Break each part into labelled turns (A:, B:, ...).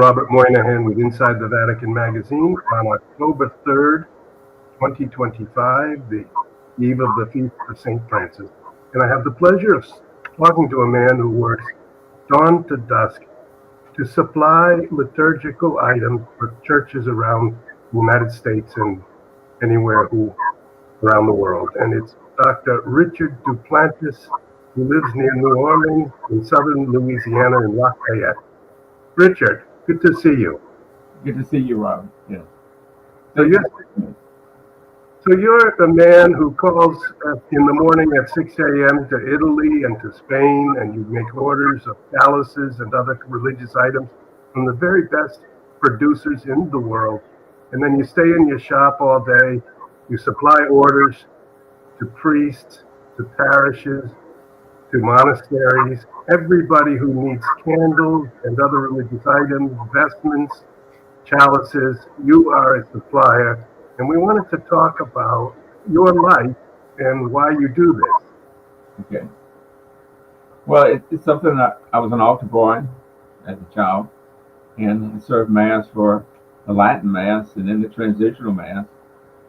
A: Robert Moynihan with Inside the Vatican magazine on October 3rd, 2025, the eve of the Feast of St. Francis. And I have the pleasure of talking to a man who works dawn to dusk to supply liturgical items for churches around the United States and anywhere around the world. And it's Dr. Richard Duplantis, who lives near New Orleans in southern Louisiana in Lafayette. Richard, good to see you.
B: Good to see you, Rob. Yeah.
A: So you're a man who calls in the morning at 6 a.m. to Italy and to Spain, and you make orders of chalices and other religious items from the very best producers in the world. And then you stay in your shop all day. You supply orders to priests, to parishes, to monasteries, everybody who needs candles and other religious items, vestments, chalices. You are a supplier. And we wanted to talk about your life and why you do this.
B: Okay. Well, it's something that I was an altar boy as a child, and I served Mass for the Latin Mass and then the Transitional Mass,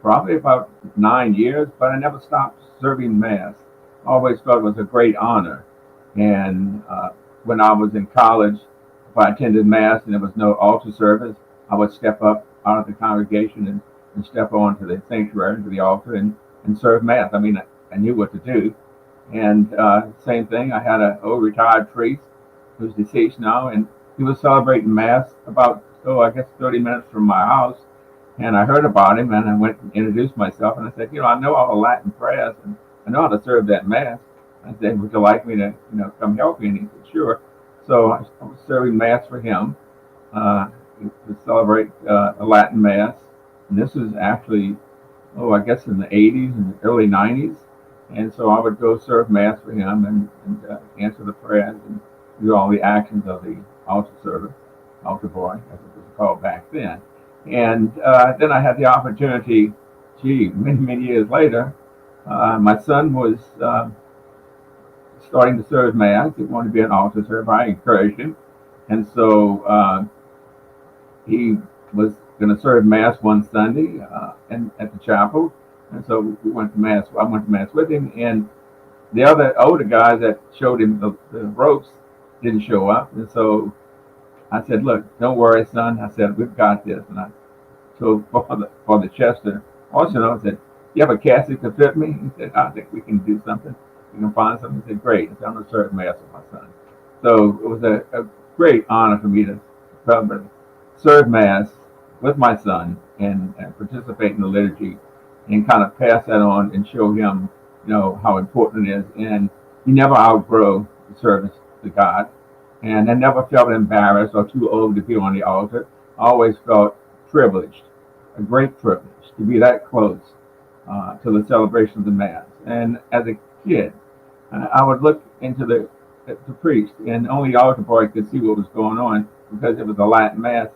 B: probably about 9 years, but I never stopped serving Mass. I always felt it was a great honor. And when I was in college, if I attended Mass and there was no altar service, I would step up out of the congregation and step onto the sanctuary, to the altar, and serve Mass. I mean, I knew what to do. And same thing, I had an old retired priest who's deceased now, and he was celebrating Mass about, 30 minutes from my house. And I heard about him, and I went and introduced myself, and I said, I know all the Latin prayers, and I know how to serve that Mass. I said, would you like me to, come help you? And he said, sure. So I was serving Mass for him to celebrate a Latin Mass. And this was actually, I guess in the 80s and the early 90s. And so I would go serve Mass for him and answer the prayers and do all the actions of the altar server, altar boy, as it was called back then. And then I had the opportunity, many, many years later, my son was starting to serve Mass. He wanted to be an altar server. I encouraged him. And so he was going to serve Mass one Sunday and at the chapel. And so we went to Mass. I went to Mass with him. And the other older guys that showed him the ropes didn't show up. And so I said, look, don't worry, son. I said, we've got this. And I told Father Chester, also, I said, you have a casket to fit me? He said, I think we can do something. We can find something. He said, great. I said, I'm going to serve Mass with my son. So it was a great honor for me to serve Mass with my son and participate in the liturgy and kind of pass that on and show him, how important it is. And he never outgrow the service to God. And I never felt embarrassed or too old to be on the altar. I always felt privileged, a great privilege to be that close to the celebration of the Mass. And as a kid, I would look into the priest, and only the altar boy could see what was going on because it was a Latin Mass.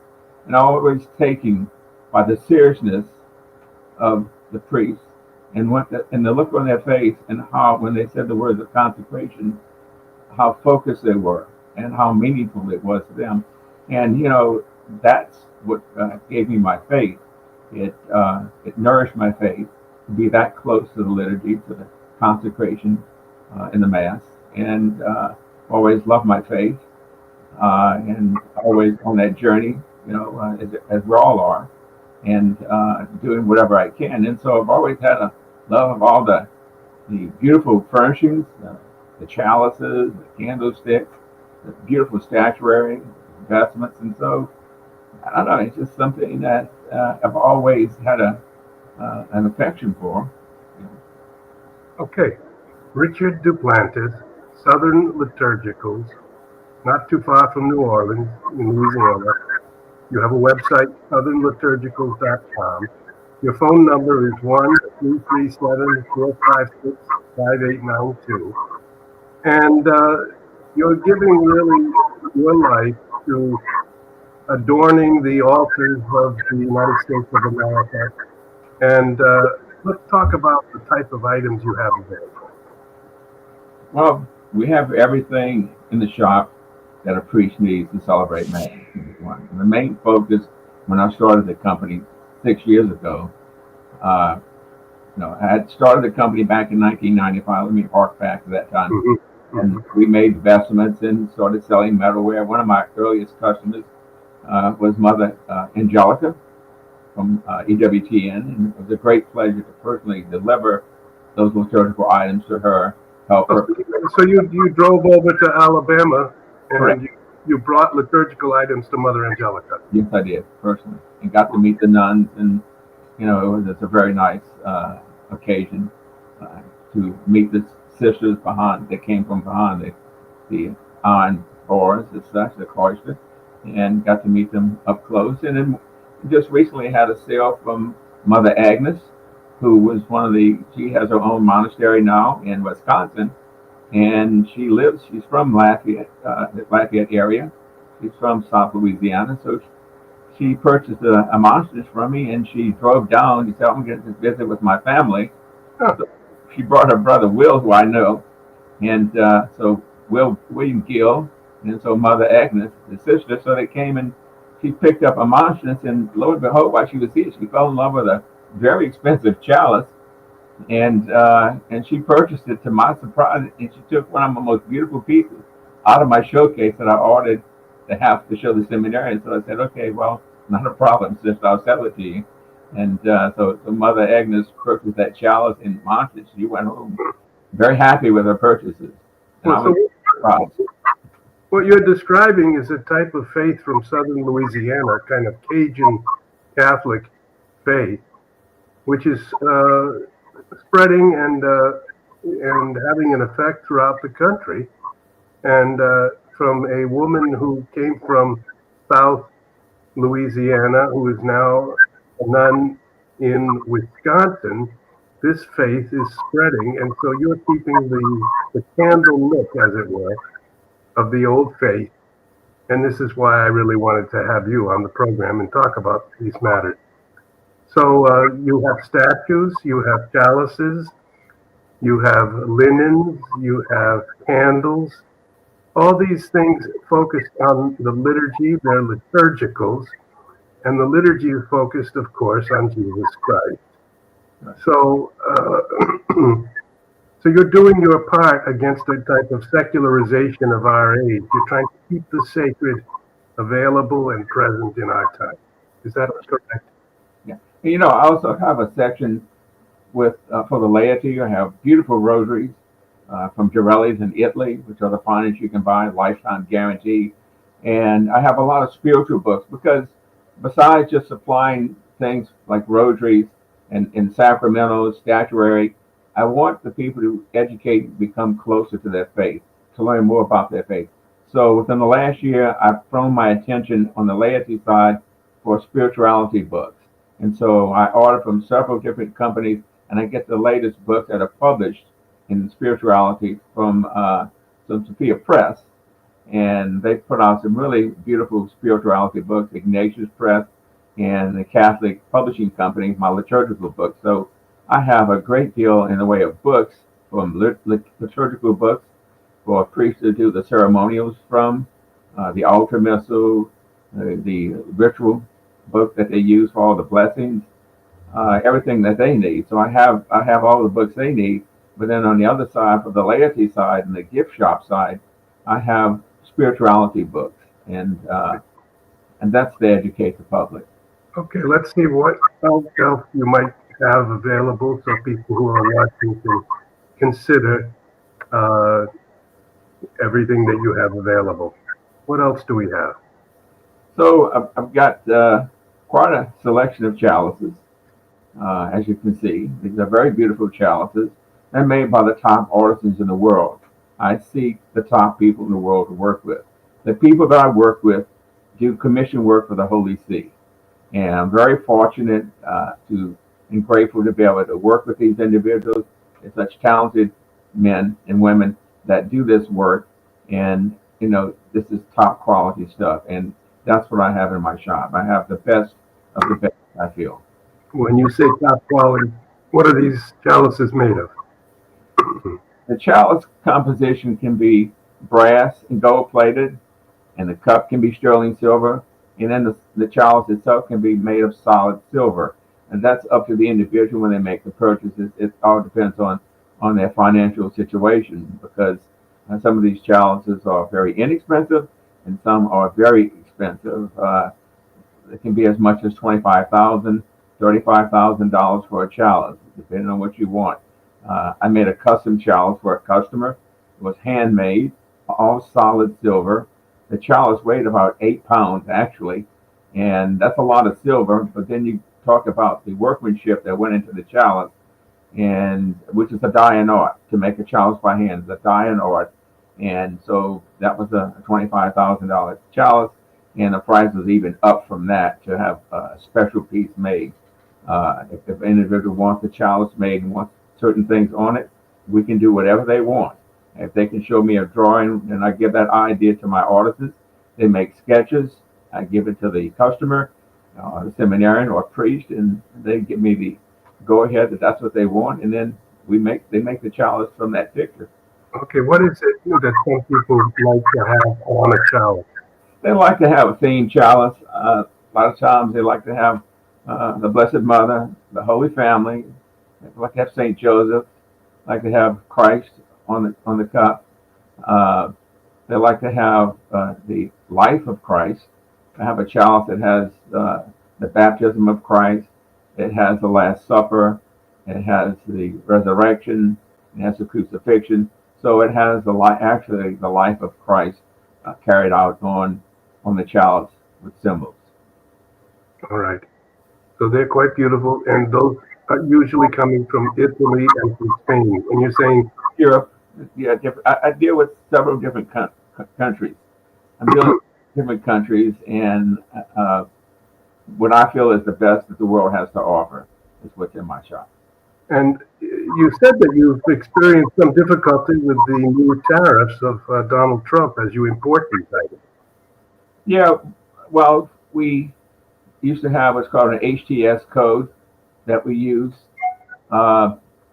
B: And I was always taken by the seriousness of the priest and the look on their face, and how, when they said the words of consecration, how focused they were and how meaningful it was to them. And that's what gave me my faith. It nourished my faith to be that close to the liturgy, to the consecration in the Mass, and always loved my faith, and always on that journey, as we all are, and doing whatever I can. And so I've always had a love of all the beautiful furnishings, the chalices, the candlesticks, the beautiful statuary, vestments. And so, I don't know, it's just something that I've always had an affection for.
A: Okay. Richard Duplantis, Southern Liturgicals, not too far from New Orleans in Louisiana. You have a website, southernliturgicals.com. Your phone number is 1-337-456-5892. And you're giving really your life to adorning the altars of the United States of America. And let's talk about the type of items you have available.
B: Well, we have everything in the shop that a priest needs to celebrate Mass. And the main focus when I started the company 6 years ago, I had started the company back in 1995. Let me hark back to that time.
A: Mm-hmm.
B: And we made vestments and started selling metalware. One of my earliest customers was Mother Angelica from EWTN, and it was a great pleasure to personally deliver those liturgical items to her, help her.
A: So you drove over to Alabama
B: Correct.
A: and you brought liturgical items to Mother Angelica.
B: Yes, I did personally, and got to meet the nuns, and it's a very nice occasion to meet the sisters that came from behind the iron bars as such, the cloister, and got to meet them up close. And then just recently had a sale from Mother Agnes, who was she has her own monastery now in Wisconsin, and she's from Lafayette, Lafayette area. She's from South Louisiana, so she purchased a monstrance from me, and she drove down. She said, I'm going to visit with my family.
A: Huh.
B: So she brought her brother Will, who I know, and so William Gill, and so Mother Agnes, the sister. So they came and she picked up a monstrance, and lo and behold, while she was here, she fell in love with a very expensive chalice, and she purchased it to my surprise, and she took one of my most beautiful pieces out of my showcase that I ordered to have to show the seminarians. So I said, okay, well, not a problem, sister, I'll sell it to you. And so Mother Agnes purchased that chalice in monstrance. She went home very happy with her purchases. And I was surprised.
A: What you're describing is a type of faith from southern Louisiana, kind of Cajun Catholic faith, which is spreading and having an effect throughout the country. And from a woman who came from South Louisiana, who is now a nun in Wisconsin, this faith is spreading. And so you're keeping the candle lit, as it were, of the old faith. And this is why I really wanted to have you on the program and talk about these matters. So you have statues, you have chalices, you have linens, you have candles. All these things focused on the liturgy, they're liturgicals, and the liturgy is focused, of course, on Jesus Christ. So, so you're doing your part against a type of secularization of our age. You're trying to keep the sacred available and present in our time. Is that correct?
B: Yeah. I also have a section for the laity. I have beautiful rosaries from Girelli's in Italy, which are the finest you can buy, lifetime guarantee. And I have a lot of spiritual books because besides just supplying things like rosaries and sacramentals, statuary, I want the people to educate and become closer to their faith, to learn more about their faith. So within the last year, I've thrown my attention on the laity side for spirituality books. And so I order from several different companies, and I get the latest books that are published in spirituality from Sophia Press. And they put out some really beautiful spirituality books, Ignatius Press and the Catholic Publishing Company, my liturgical books. So I have a great deal in the way of books, from liturgical books for priests to do the ceremonials from, the altar missal, the ritual book that they use for all the blessings, everything that they need. So I have all the books they need. But then on the other side, for the laity side and the gift shop side, I have spirituality books, and that's to educate the public.
A: Okay, let's see what else you might have available so people who are watching can consider everything that you have available. What else do we have?
B: So I've got quite a selection of chalices, as you can see. These are very beautiful chalices. They're made by the top artisans in the world. I seek the top people in the world to work with. The people that I work with do commission work for the Holy See. And I'm very fortunate and grateful to be able to work with these individuals. They're such talented men and women that do this work. And, this is top quality stuff. And that's what I have in my shop. I have the best of the best, I feel.
A: When you say top quality, what are these chalices made of?
B: The chalice composition can be brass and gold plated. and the cup can be sterling silver, and then the chalice itself can be made of solid silver. And that's up to the individual when they make the purchases. It all depends on their financial situation, because some of these chalices are very inexpensive and some are very expensive. It can be as much as $25,000, $35,000 for a chalice, depending on what you want. I made a custom chalice for a customer. It was handmade, all solid silver. The chalice weighed about 8 pounds, actually, and that's a lot of silver. But then you talk about the workmanship that went into the chalice, and which is a die and art. To make a chalice by hand is a die and art, and so that was a $25,000 chalice, and the price was even up from that to have a special piece made. If an individual wants the chalice made and wants certain things on it, we can do whatever they want. If they can show me a drawing, and I give that idea to my artisans, they make sketches. I give it to the customer, the seminarian or priest, and they give me the go ahead that that's what they want, and then they make the chalice from that picture.
A: Okay, what is it that some people like to have on a chalice?
B: They like to have a themed chalice. A lot of times they like to have the Blessed Mother, the Holy Family. They like to have Saint Joseph. Like to have Christ on the cup. They like to have the life of Christ. I have a chalice that has the baptism of Christ. It has the Last Supper. It has the resurrection. It has the crucifixion. So it has actually the life of Christ carried out on the chalice with symbols.
A: All right. So they're quite beautiful, and those are usually coming from Italy and from Spain. And you're saying
B: Europe, yeah, different. I deal with several different countries. I'm dealing with different countries, and what I feel is the best that the world has to offer is what's in my shop.
A: And you said that you've experienced some difficulty with the new tariffs of Donald Trump as you import these items.
B: Yeah, well, we used to have what's called an HTS code that we use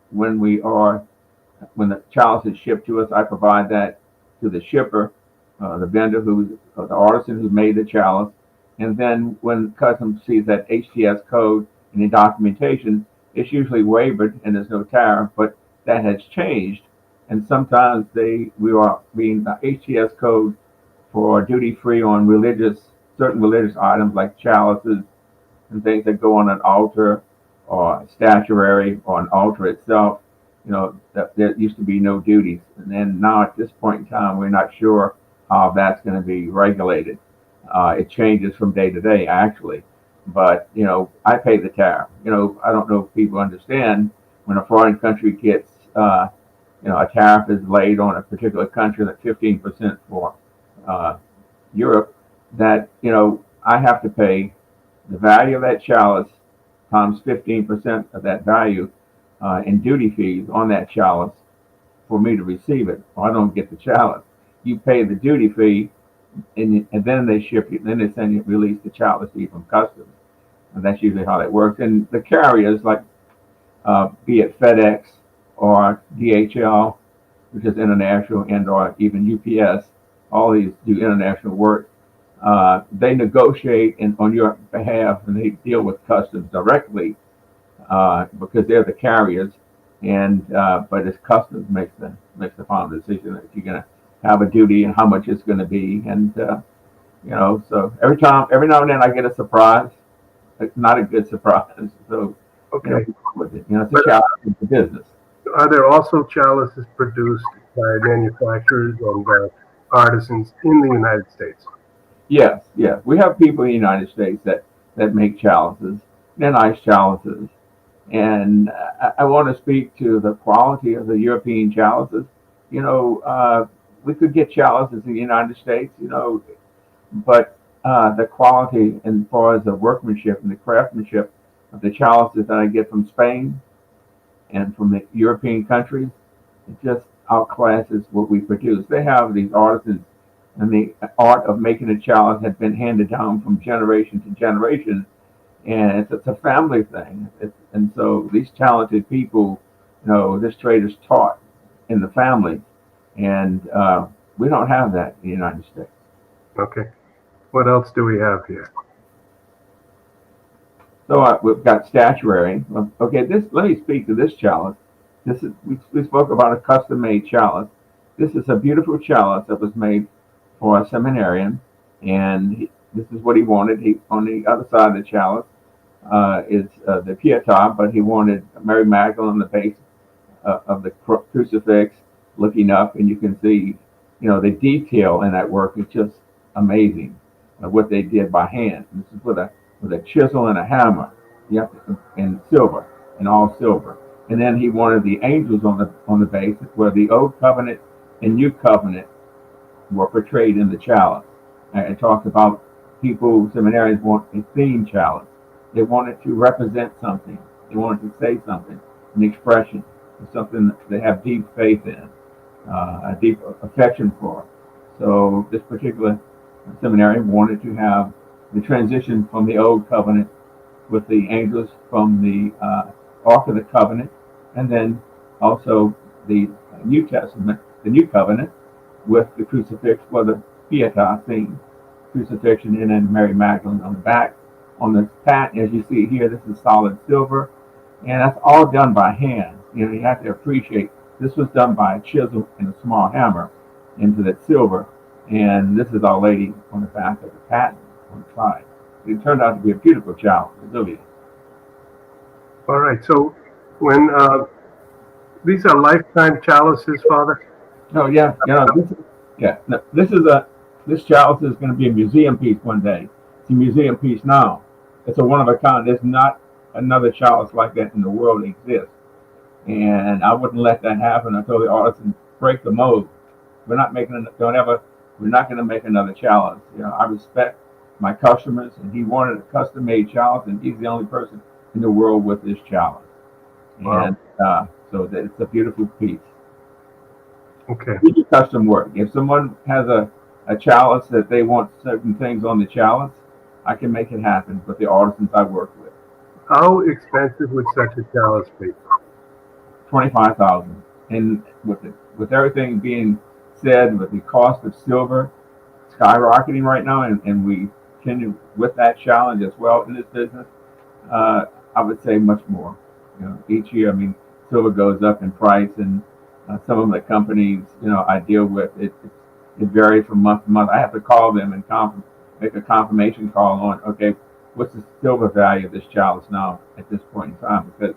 B: when the chalice is shipped to us. I provide that to the shipper, the vendor the artisan who made the chalice. And then when customs sees that HTS code in the documentation, it's usually waived and there's no tariff, but that has changed. And sometimes we are being the HTS code for duty free on certain religious items like chalices and things that go on an altar or statuary or an altar itself. That there used to be no duties, and then now at this point in time, we're not sure how that's going to be regulated. It changes from day to day, actually. But I pay the tariff. I don't know if people understand when a foreign country gets, a tariff is laid on a particular country, like 15% for Europe, that I have to pay the value of that chalice times 15% of that value in duty fees on that chalice for me to receive it, or I don't get the chalice. You pay the duty fee, and then they ship you. Then they send you release the chalice to you from customs, and that's usually how that works. And the carriers, like be it FedEx or DHL, which is international, and or even UPS, all these do international work. They negotiate on your behalf, and they deal with customs directly because they're the carriers. And but it's customs makes the final decision that you're going to have a duty and how much it's going to be. And so every now and then I get a surprise, not a good surprise. So
A: okay,
B: with it, it's a challenge in the business.
A: Are there also chalices produced by manufacturers and artisans in the United States?
B: Yes. We have people in the United States that make chalices. They're nice chalices. And I want to speak to the quality of the European chalices. We could get chalices in the United States, but the quality as far as the workmanship and the craftsmanship of the chalices that I get from Spain and from the European countries, it just outclasses what we produce. They have these artisans, and the art of making a chalice has been handed down from generation to generation, and it's a family thing. And so these talented people, this trade is taught in the family, and we don't have that in the United States.
A: Okay. What else do we have here?
B: So we've got statuary. Okay, let me speak to this chalice. We spoke about a custom-made chalice. This is a beautiful chalice that was made for a seminarian, and this is what he wanted. He on the other side of the chalice is the Pietà, but he wanted Mary Magdalene on the base of the crucifix, looking up, and you can see, the detail in that work is just amazing. What they did by hand. This is with a chisel and a hammer. You have to, in silver, in all silver. And then he wanted the angels on the base, where the old covenant and new covenant were portrayed in the chalice. It talks about people, seminarians want a theme chalice. They wanted to represent something. They wanted to say something, an expression, something that they have deep faith in, a deep affection for. So this particular seminarian wanted to have the transition from the old covenant with the angels from the Ark of the Covenant, and then also the New Testament, the New Covenant, with the crucifix for the Pietà theme, crucifixion, and then Mary Magdalene on the back. On the patent, as you see here, this is solid silver, and that's all done by hand. You have to appreciate this was done by a chisel and a small hammer into that silver, and this is Our Lady on the back of the patent on the side. It turned out to be a beautiful chalice. It really is.
A: All right. So when these are lifetime chalices, Father?
B: Oh yeah, this chalice is going to be a museum piece one day. It's a museum piece now. It's a one of a kind. There's not another chalice like that in the world that exists, and I wouldn't let that happen until the artisan break the mold. We're not making don't ever. We're not going to make another chalice. I respect my customers, and he wanted a custom-made chalice, and he's the only person in the world with this chalice.
A: Wow.
B: And so it's a beautiful piece.
A: Okay.
B: We do custom work. If someone has a chalice that they want certain things on the chalice, I can make it happen with the artisans I work with.
A: How expensive would such a chalice be?
B: 25,000. And with everything being said, with the cost of silver skyrocketing right now, and we continue with that challenge as well in this business, I would say much more. Each year, silver goes up in price, and some of the companies, I deal with, it varies from month to month. I have to call them and make a confirmation call on, okay, what's the silver value of this chalice now at this point in time, because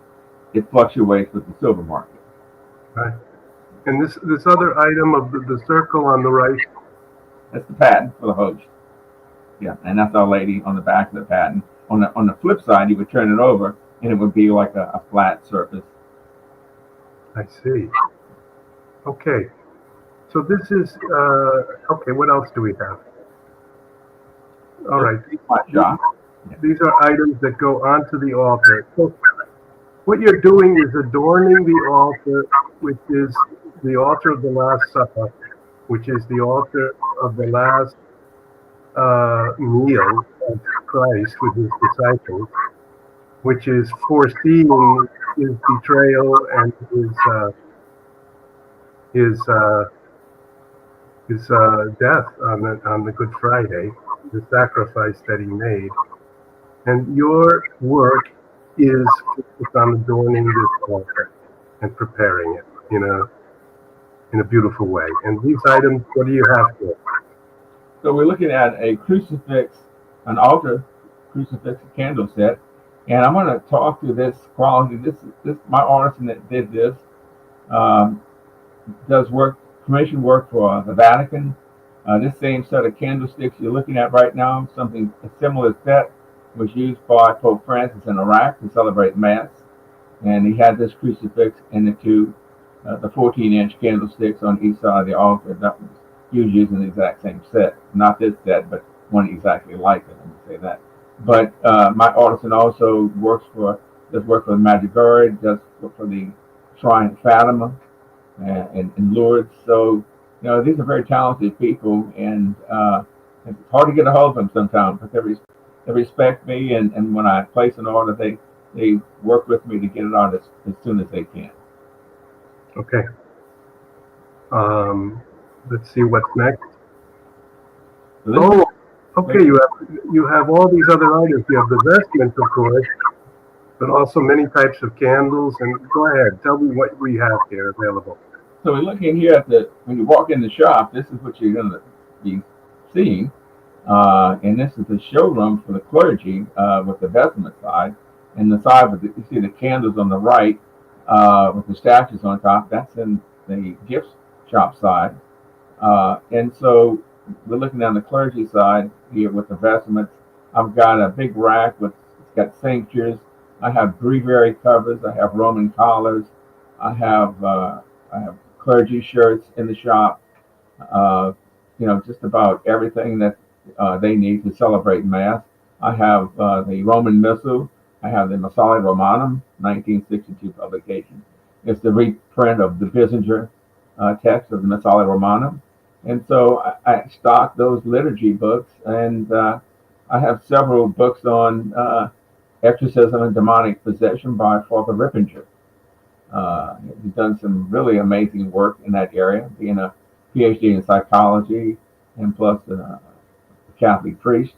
B: it fluctuates with the silver market.
A: Right. And this other item of the circle on the right?
B: That's the patent for the host. Yeah, and that's Our Lady on the back of the patent. On the flip side, you would turn it over, and it would be like a flat surface.
A: I see. Okay. So this is, okay, what else do we have? All right. These are items that go onto the altar. So what you're doing is adorning the altar, which is the altar of the Last Supper, which is the altar of the last meal of Christ with his disciples, which is foreseeing his betrayal and his death on the Good Friday, the sacrifice that he made. And your work is focused on adorning this altar and preparing it, in a beautiful way. And these items, what do you have here?
B: So we're looking at a crucifix, an altar crucifix candle set, and I'm going to talk to this quality. This my artisan that did this does commission work for the Vatican. This same set of candlesticks you're looking at right now, a similar set was used by Pope Francis in Iraq to celebrate Mass, and he had this crucifix and the 14-inch candlesticks on each side of the altar. That was using the exact same set, not this set, but one exactly like it. Let me say that. But my artisan also does work for the Medjugorje, does work for the Shrine of Fatima and Lourdes. So these are very talented people, and it's hard to get a hold of them sometimes, but they respect me, and when I place an order, they work with me to get it out as soon as they can.
A: Okay. Let's see what's next.
B: So this is
A: Oh, okay. You have all these other items. You have the vestments, of course, but also many types of candles. And go ahead, tell me what we have here available.
B: so we're looking here at when you walk in the shop. This is what you're going to be seeing. And this is the showroom for the clergy with the vestment side. And the side with you see the candles on the right with the statues on top. That's in the gift shop side. And so we're looking down the clergy side here with the vestments. I've got a big rack with it's got cinctures. I have breviary covers. I have Roman collars. I have clergy shirts in the shop. Uh, just about everything that they need to celebrate Mass. I have the Roman Missal. I have the Missale Romanum, 1962 publication. It's the reprint of the Bissinger text of the Missale Romanum. And so I stock those liturgy books, and I have several books on exorcism and demonic possession by Father Rippinger. He's done some really amazing work in that area, being a PhD in psychology and plus a Catholic priest.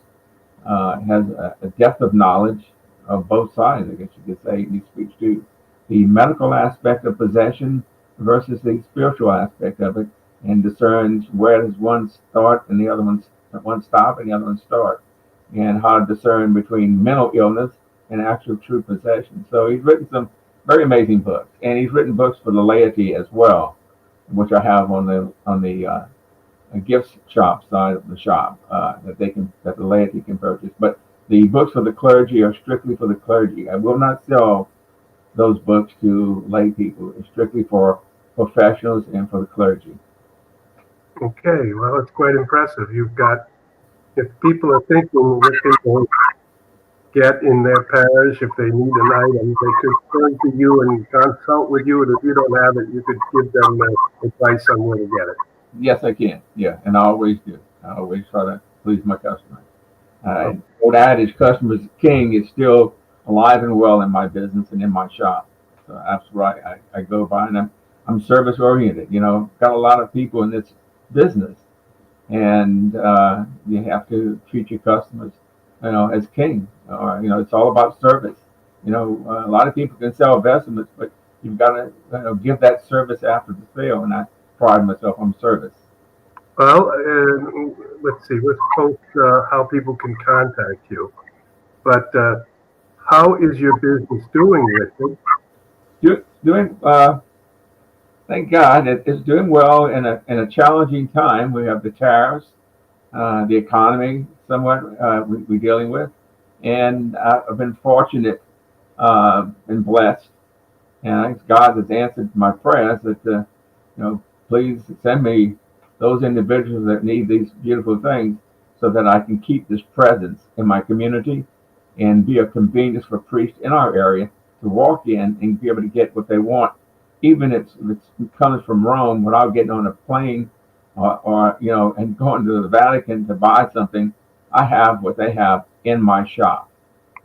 B: Has a depth of knowledge of both sides, I guess you could say. He speaks to the medical aspect of possession versus the spiritual aspect of it, and discerns where does one start and the other one stop and the other one start, and how to discern between mental illness and actual true possession. So he's written some very amazing books, and he's written books for the laity as well, which I have on the gift shop side of the shop that the laity can purchase. But the books for the clergy are strictly for the clergy. I will not sell those books to lay people. It's strictly for professionals and for the clergy.
A: Okay, well, it's quite impressive. If people are thinking what they will get in their parish, if they need an item, they could turn to you and consult with you. And if you don't have it, you could give them advice on where to get it.
B: Yes, I can. Yeah, and I always do. I always try to please my customers.
A: Oh,
B: Old adage, customers king, is still alive and well in my business and in my shop. So that's right. I go by and I'm service oriented. Got a lot of people in this business, and you have to treat your customers, as king. Or it's all about service. A lot of people can sell vestments, but you've got to give that service after the sale, and I pride myself on service.
A: well, let's see. Let's post how people can contact you. But how is your business doing, Richard?
B: Doing, thank God, it's doing well in a challenging time. We have the tariffs, the economy, somewhat we're dealing with, and I've been fortunate and blessed, and God has answered my prayers that please send me those individuals that need these beautiful things so that I can keep this presence in my community and be a convenience for priests in our area to walk in and be able to get what they want, even if it comes from Rome without getting on a plane or and going to the Vatican to buy something. I have what they have in my shop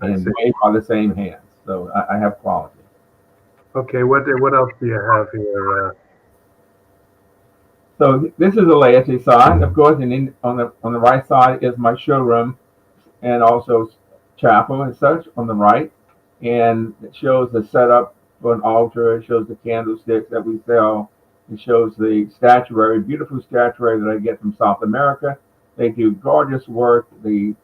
A: I
B: and
A: see.
B: made by the same hands. So I have quality.
A: Okay, what else do you have here?
B: So this is the laity side, of course, and on the right side is my showroom and also chapel and such on the right, and it shows the setup for an altar. It shows the candlesticks that we sell. It shows the statuary, beautiful statuary that I get from South America. They do gorgeous work. The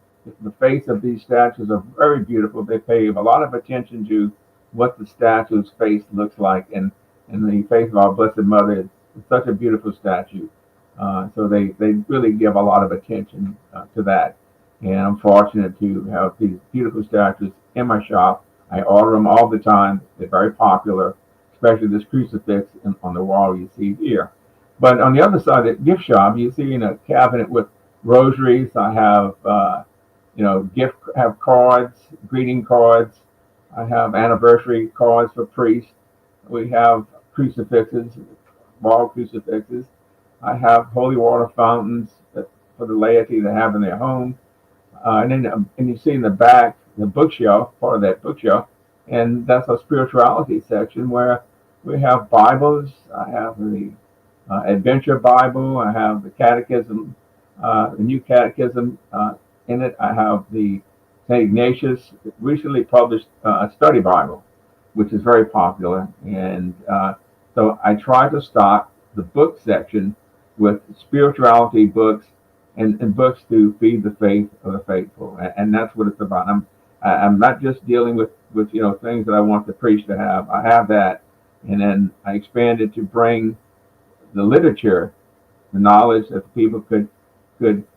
B: face of these statues are very beautiful. They pay a lot of attention to what the statue's face looks like, and the face of our Blessed Mother is such a beautiful statue. So they really give a lot of attention to that. And I'm fortunate to have these beautiful statues in my shop. I order them all the time. They're very popular, especially this crucifix on the wall you see here. But on the other side of the gift shop, you see in a cabinet with rosaries. I have, have cards, greeting cards. I have anniversary cards for priests. We have crucifixes, wall crucifixes. I have holy water fountains for the laity to have in their home. And you see in the back, the bookshelf, part of that bookshelf, and that's a spirituality section where we have Bibles. I have the Adventure Bible. I have the Catechism the New Catechism in it. I have the St. Ignatius recently published study Bible, which is very popular. And so I try to stock the book section with spirituality books and books to feed the faith of the faithful. And that's what it's about. I'm not just dealing with things that I want the priest to have. I have that, and then I expanded to bring the literature, the knowledge that people could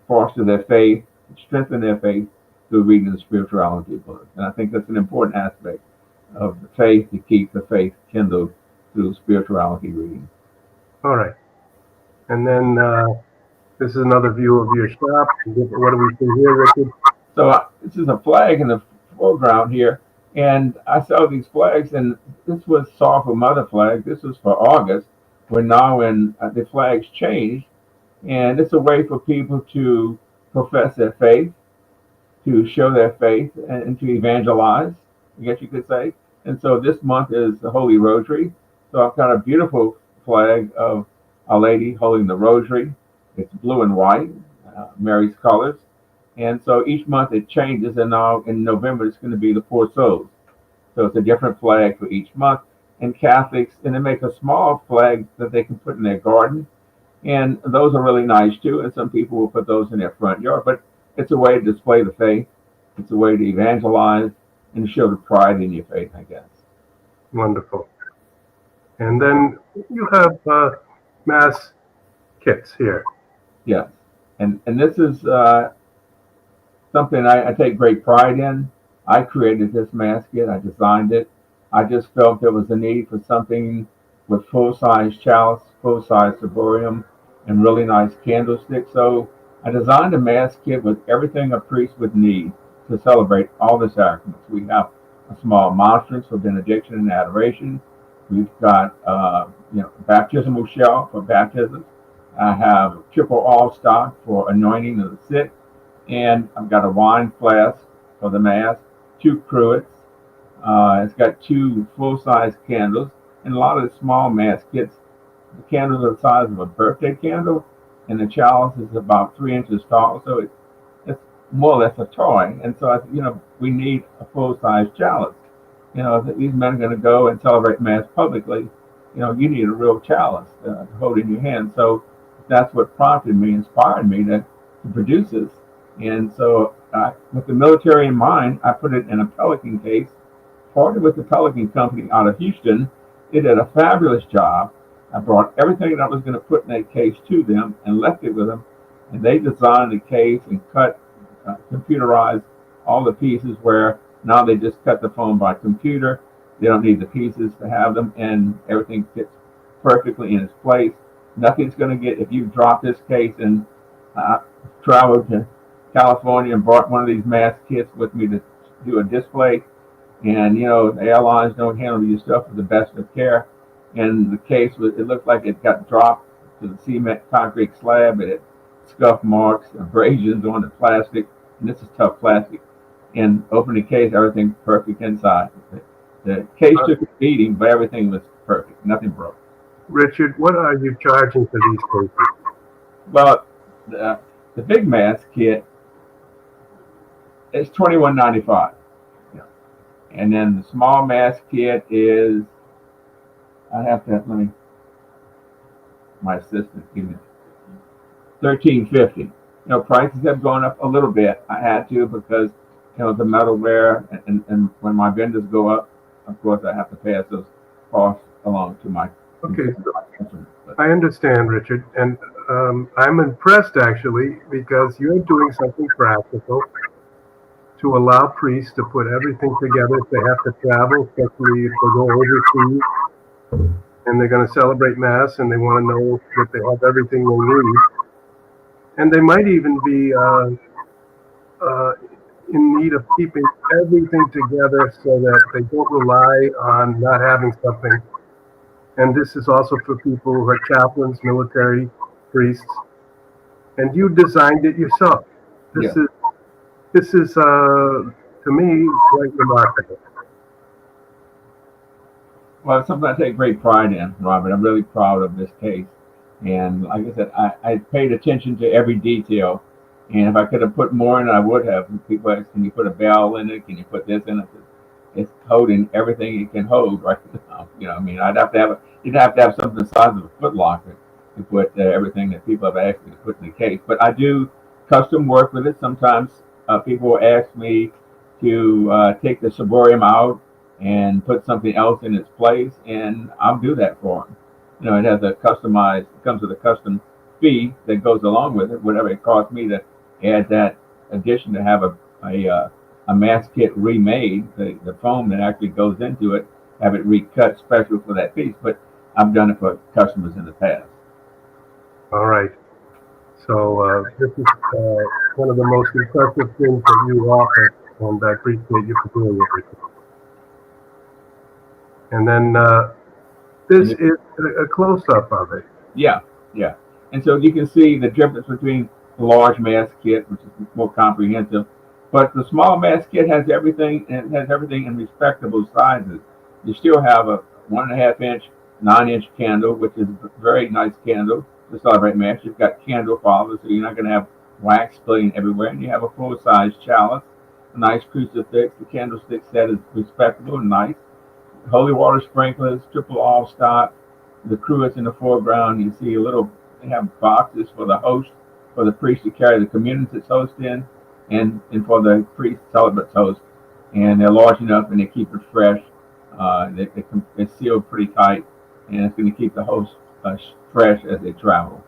B: foster their faith, strengthen their faith through reading the spirituality books. And I think that's an important aspect of the faith, to keep the faith kindled through spirituality reading.
A: All right. And then this is another view of your shop. What do we see here, Richard?
B: So this is a flag in the foreground here, and I saw these flags, and this was saw for Mother flag. This was for August. We're now in the flags changed, and it's a way for people to profess their faith, to show their faith, and to evangelize, I guess you could say. And so this month is the Holy Rosary. So I've got a beautiful flag of Our Lady holding the Rosary. It's blue and white, Mary's colors. And so each month it changes, and now in November it's going to be the Poor Souls. So it's a different flag for each month. And Catholics, and they make a small flag that they can put in their garden. And those are really nice too. And some people will put those in their front yard. But it's a way to display the faith. It's a way to evangelize and show the pride in your faith, I guess.
A: Wonderful. And then you have Mass kits here.
B: Yes. And this is something I take great pride in. I created this Mass kit. I designed it. I just felt there was a need for something with full-size chalice, full-size ciborium, and really nice candlesticks. So I designed a Mass kit with everything a priest would need to celebrate all the sacraments. We have a small monstrance for benediction and adoration. We've got baptismal shell for baptism. I have triple all stock for anointing of the sick, and I've got a wine flask for the Mass, 2 cruets. It's got 2 full-size candles, and a lot of the small Mass kits, the candles are the size of a birthday candle, and the chalice is about 3 inches tall, so it's more or less a toy. And so, we need a full-size chalice. If these men are going to go and celebrate Mass publicly, you need a real chalice to hold in your hand. So that's what inspired me to produce this. And so with the military in mind, I put it in a Pelican case, partnered with the Pelican company out of Houston. They did a fabulous job. I brought everything that I was going to put in that case to them and left it with them. And they designed the case and computerized all the pieces, where now they just cut the foam by computer. They don't need the pieces to have them, and everything fits perfectly in its place. Nothing's going to get, if you drop this case and traveled to California and brought one of these Mass kits with me to do a display, and the airlines don't handle your stuff with the best of care, and the case it looked like it got dropped to the cement concrete slab. It had scuff marks, abrasions on the plastic, and this is tough plastic. And open the case, everything's perfect inside. The case took a beating, but everything was perfect. Nothing broke.
A: Richard, what are you charging for these cases?
B: Well, the big Mass kit is $21.95. Yeah. And then the small Mass kit is, my assistant give me $13.50. Prices have gone up a little bit. I had to, because the metalware, and when my vendors go up, of course I have to pass those costs along to my.
A: Okay, I understand, Richard, and I'm impressed actually, because you're doing something practical to allow priests to put everything together if they have to travel, especially if they go overseas and they're going to celebrate Mass and they want to know that they have everything they need. And they might even be in need of keeping everything together so that they don't rely on not having something. And this is also for people who are chaplains, military, priests. And you designed it yourself. This is to me, quite remarkable.
B: Well, it's something I take great pride in, Robert. I'm really proud of this case. And like I said, I paid attention to every detail. And if I could have put more in, I would have. People ask, can you put a bell in it? Can you put this in it? It's holding everything it can hold right now. I mean, you'd have to have something the size of a foot locker to put everything that people have asked me to put in the case. But I do custom work with it. Sometimes people will ask me to take the ciborium out and put something else in its place, and I'll do that for them. It has it comes with a custom fee that goes along with it, whatever it costs me to add that addition to have a mass kit remade, the foam that actually goes into it, have it recut special for that piece. But I've done it for customers in the past.
A: All right. So this is one of the most impressive things that you offer, and I appreciate you for doing everything. And then this is a close-up of it.
B: Yeah. And so you can see the difference between the large mass kit, which is more comprehensive, but the small mass kit has everything, and it has everything in respectable sizes. You still have a 1.5-inch, 9-inch candle, which is a very nice candle to celebrate mass. You've got candle followers, so you're not going to have wax splitting everywhere, and you have a full-size chalice, a nice crucifix. The candlestick set is respectable and nice. Holy water sprinklers, triple all stock. The cruets in the foreground. You see they have boxes for the host, for the priest to carry the communion that's host in, and for the priest celebrate's host. And they're large enough, and they keep it fresh. It's sealed pretty tight, and it's going to keep the host fresh as they travel.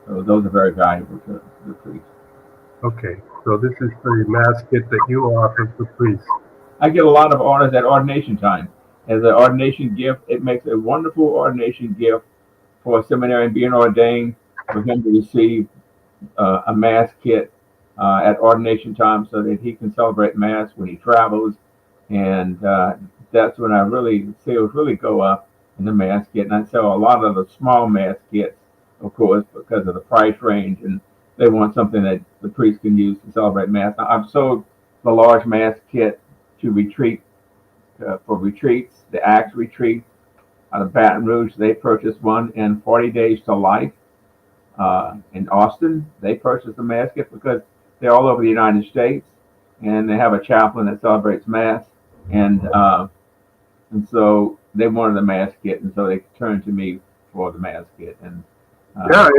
B: So those are very valuable to the priest.
A: Okay, so this is the mass kit that you offer for priests.
B: I get a lot of orders at ordination time. As an ordination gift, it makes a wonderful ordination gift for a seminarian being ordained, for him to receive a mass kit at ordination time so that he can celebrate mass when he travels. And that's when sales really go up in the mass kit. And I sell a lot of the small mass kits, of course, because of the price range, and they want something that the priest can use to celebrate mass. Now, I've sold the large mass kit to for retreats. The Acts retreat out of Baton Rouge, they purchased one, and 40 Days to Life in Austin, they purchased a mass kit because they're all over the United States, and they have a chaplain that celebrates mass, and so they wanted a mass kit, and so they turned to me for the mass kit. And
A: I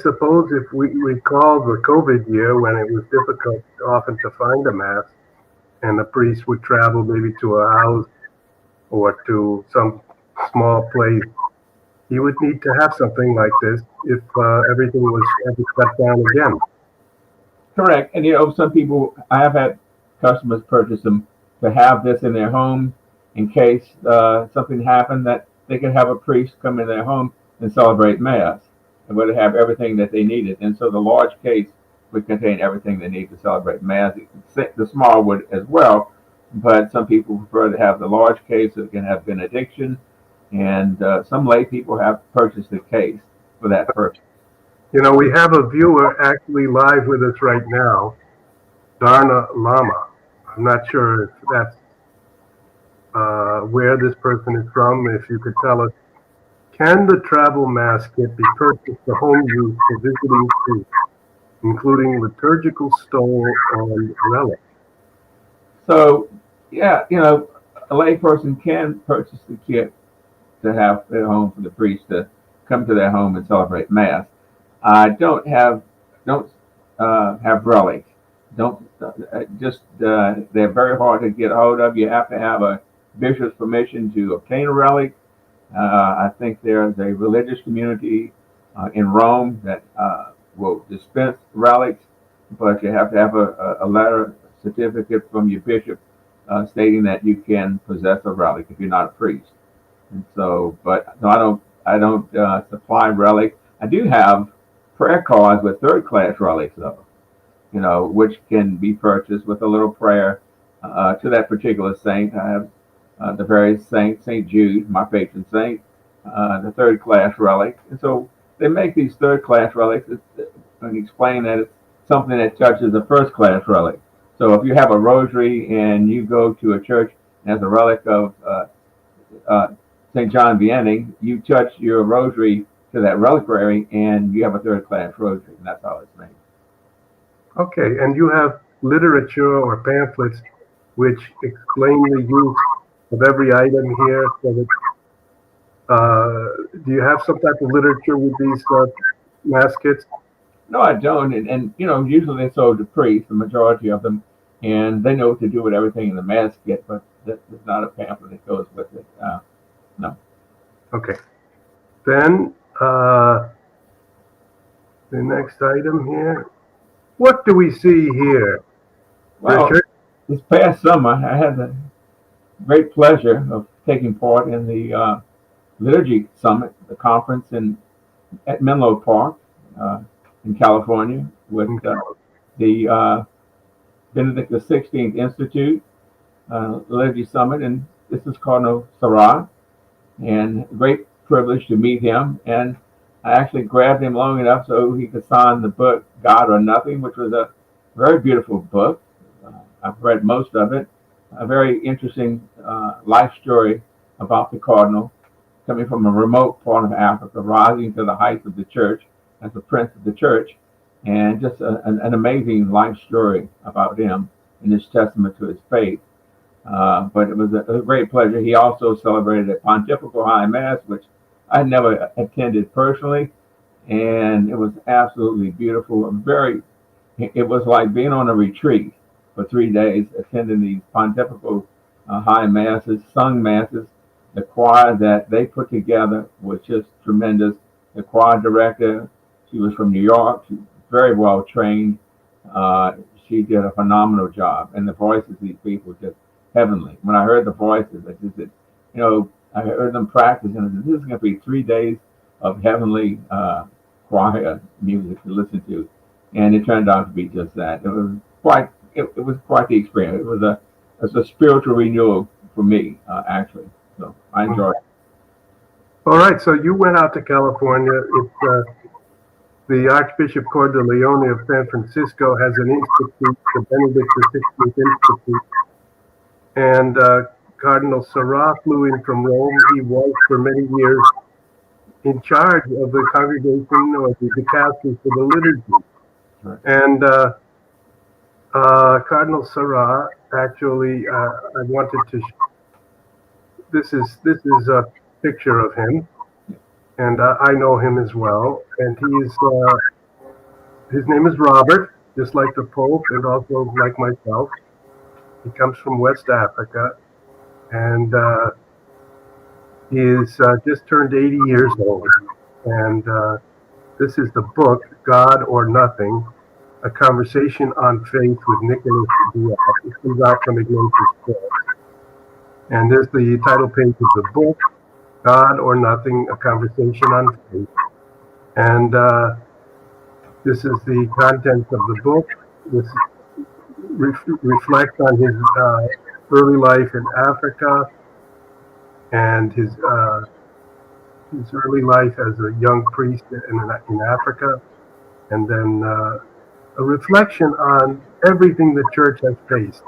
A: suppose if we recall the COVID year when it was difficult often to find a mass, and the priest would travel maybe to a house or to some small place, he would need to have something like this if everything was ever shut down again.
B: Correct. And some people, I have had customers purchase them to have this in their home in case something happened, that they could have a priest come in their home and celebrate mass, and would have everything that they needed. And so the large case would contain everything they need to celebrate mass. The small would as well, but some people prefer to have the large case so it can have benediction, and some lay people have purchased the case for that purpose.
A: We have a viewer actually live with us right now, Darna Lama. I'm not sure if that's where this person is from. If you could tell us, can the travel mass kit be purchased for home use for visiting priests, including liturgical stole and relic?
B: So, yeah, a lay person can purchase the kit to have at home for the priest to come to their home and celebrate mass. I don't have relic. They're very hard to get a hold of. You have to have a bishop's permission to obtain a relic. I think there's a religious community in Rome that will dispense relics, but you have to have a letter, certificate from your bishop stating that you can possess a relic if you're not a priest. And so, but no, I don't supply relic. I do have prayer cards with third-class relics, though, which can be purchased with a little prayer to that particular saint. I have the various saints, St. Jude, my patron saint, the third-class relic. And so they make these third-class relics and explain that it's something that touches a first-class relic. So if you have a rosary and you go to a church and has a relic of St. John Vianney, you touch your rosary to that reliquary, and you have a third-class rosary, and that's how it's made.
A: Okay, and you have literature or pamphlets which explain the use of every item here. So that do you have some type of literature with these mass kits?
B: No, I don't, and usually they're sold to priests, the majority of them, and they know what to do with everything in the mass kit, but there's not a pamphlet that goes with it. No.
A: Okay. Then the next item here. What do we see here,
B: Well,
A: Richard?
B: this past summer, I had the great pleasure of taking part in the Liturgy Summit, the conference at Menlo Park in California with the Benedict XVI Institute Liturgy Summit, and this is Cardinal Sarah, and great privilege to meet him. And I actually grabbed him long enough so he could sign the book God or Nothing, which was a very beautiful book. I've read most of it. A very interesting life story about the cardinal, coming from a remote part of Africa, rising to the heights of the church as the prince of the church, and just an amazing life story about him and his testament to his faith. But it was a great pleasure. He also celebrated a pontifical high mass, which I never attended personally, and it was absolutely beautiful. It was like being on a retreat for 3 days, attending these pontifical high masses, sung masses. The choir that they put together was just tremendous. The choir director, she was from New York. She was very well trained. She did a phenomenal job, and the voices of these people just heavenly. When I heard the voices, I just said, I heard them practice, and I said, this is going to be 3 days of heavenly choir music to listen to, and it turned out to be just that. It was quite the experience. It was a spiritual renewal for me, actually. So I enjoyed it.
A: All right, so you went out to California. It's the Archbishop Cordileone of San Francisco has an institute, the Benedict XVI Institute, and Cardinal Sarah flew in from Rome. He was for many years in charge of the congregation or the dicastery for the liturgy.
B: Right.
A: And Cardinal Sarah, actually, I wanted to. This is a picture of him, and I know him as well. And his name is Robert, just like the Pope, and also like myself. He comes from West Africa, and he is just turned 80 years old. And this is the book, God or Nothing, A Conversation on Faith with Nicholas Diaz. It comes out from Ignatius Press. And there's the title page of the book, God or Nothing, A Conversation on Faith. And this is the contents of the book. This reflects on his early life in Africa and his early life as a young priest in Africa, and then a reflection on everything the church has faced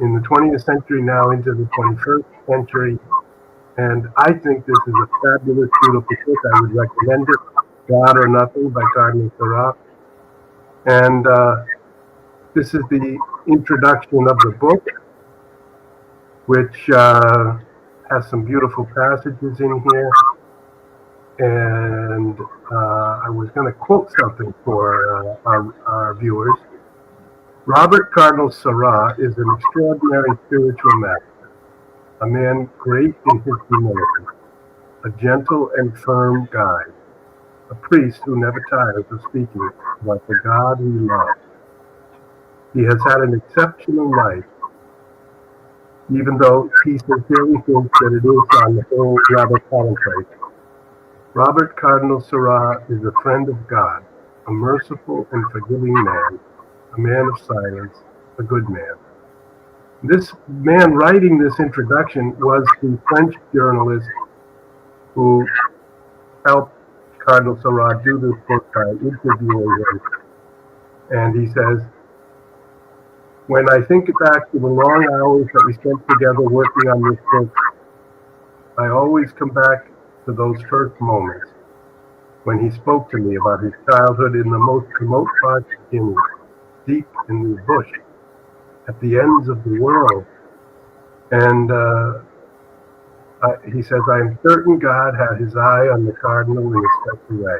A: in the 20th century now into the 21st century. And I think this is a fabulous, beautiful book. I would recommend it, God or Nothing by Cardinal Sarah. And this is the introduction of the book, which has some beautiful passages in here. And I was going to quote something for our viewers. Robert Cardinal Sarah is an extraordinary spiritual master, a man great in his humility, a gentle and firm guide, a priest who never tires of speaking about the God he loves. He has had an exceptional life, even though he sincerely thinks that it is on the whole rather commonplace. Robert Cardinal Sarah is a friend of God, a merciful and forgiving man, a man of silence, a good man. This man writing this introduction was the French journalist who helped Cardinal Sarah do this book by interviewing him. And he says, when I think back to the long hours that we spent together working on this book, I always come back to those first moments. when he spoke to me about his childhood in the most remote parts of Guinea, deep in the bush, at the ends of the world. And he says, I am certain God had his eye on the cardinal in a special way.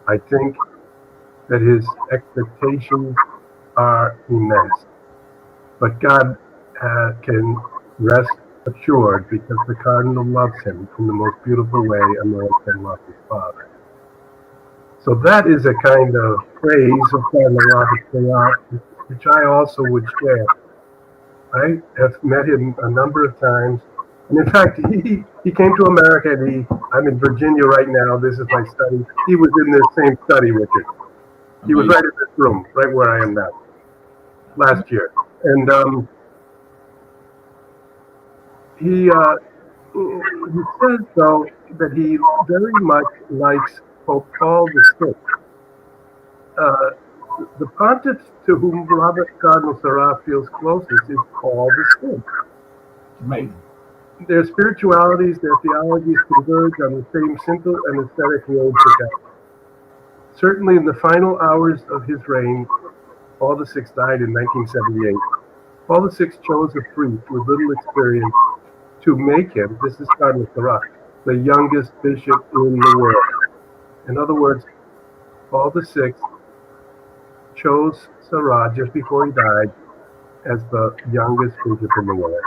A: I think that his expectations are immense, but God can rest assured because the cardinal loves him in the most beautiful way a man can love his father. So that is a kind of praise of Cardinal Robert Sarah, which I also would share. I have met him a number of times. And in fact, he came to America, and I'm in Virginia right now. This is my study. He was in this same study, Richard. He was right in this room, right where I am now, last year. And he says, though, that he very much likes Pope Paul VI. The pontiff to whom Robert Cardinal Sarah feels closest is Paul VI.
B: Amazing.
A: Their spiritualities, their theologies converge on the same simple and aesthetic road to God. Certainly in the final hours of his reign, Paul VI died in 1978. Paul VI chose a priest with little experience to make him, this is Cardinal Sarah, the youngest bishop in the world. In other words, Paul VI chose Sarah just before he died as the youngest bishop in the world.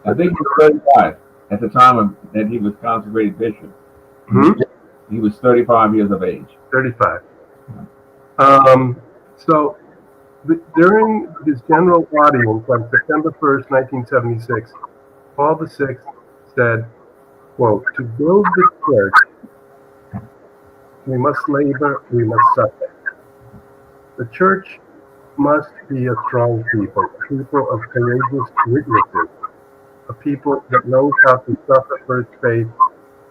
B: I think he was 35 at the time that he was consecrated bishop. He was 35 years of age.
A: 35. So during his general audience on September 1st, 1976, Paul VI said, quote, to build the church, we must labor, we must suffer. The church must be a strong people of courageous witnesses, a people that knows how to suffer for its faith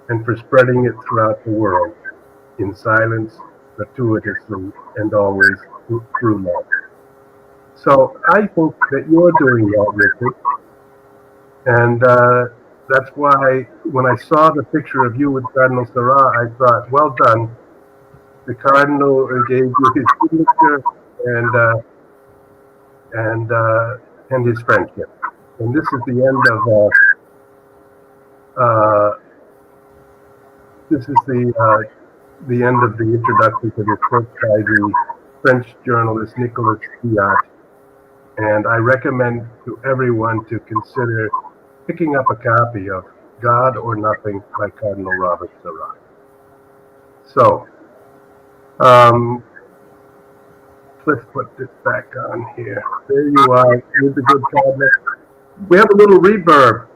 A: and for spreading it throughout the world, in silence, gratuitously, and always through love. So I think that you're doing well, Richard. And that's why when I saw the picture of you with Cardinal Sarah, I thought, well done. The Cardinal gave you his signature and his friendship. And this is the end of the end of the introduction to this book by the French journalist Nicolas Diat. And I recommend to everyone to consider picking up a copy of God or Nothing by Cardinal Robert Sarah. So, let's put this back on here. There you are with the good Cardinal. We have a little reverb.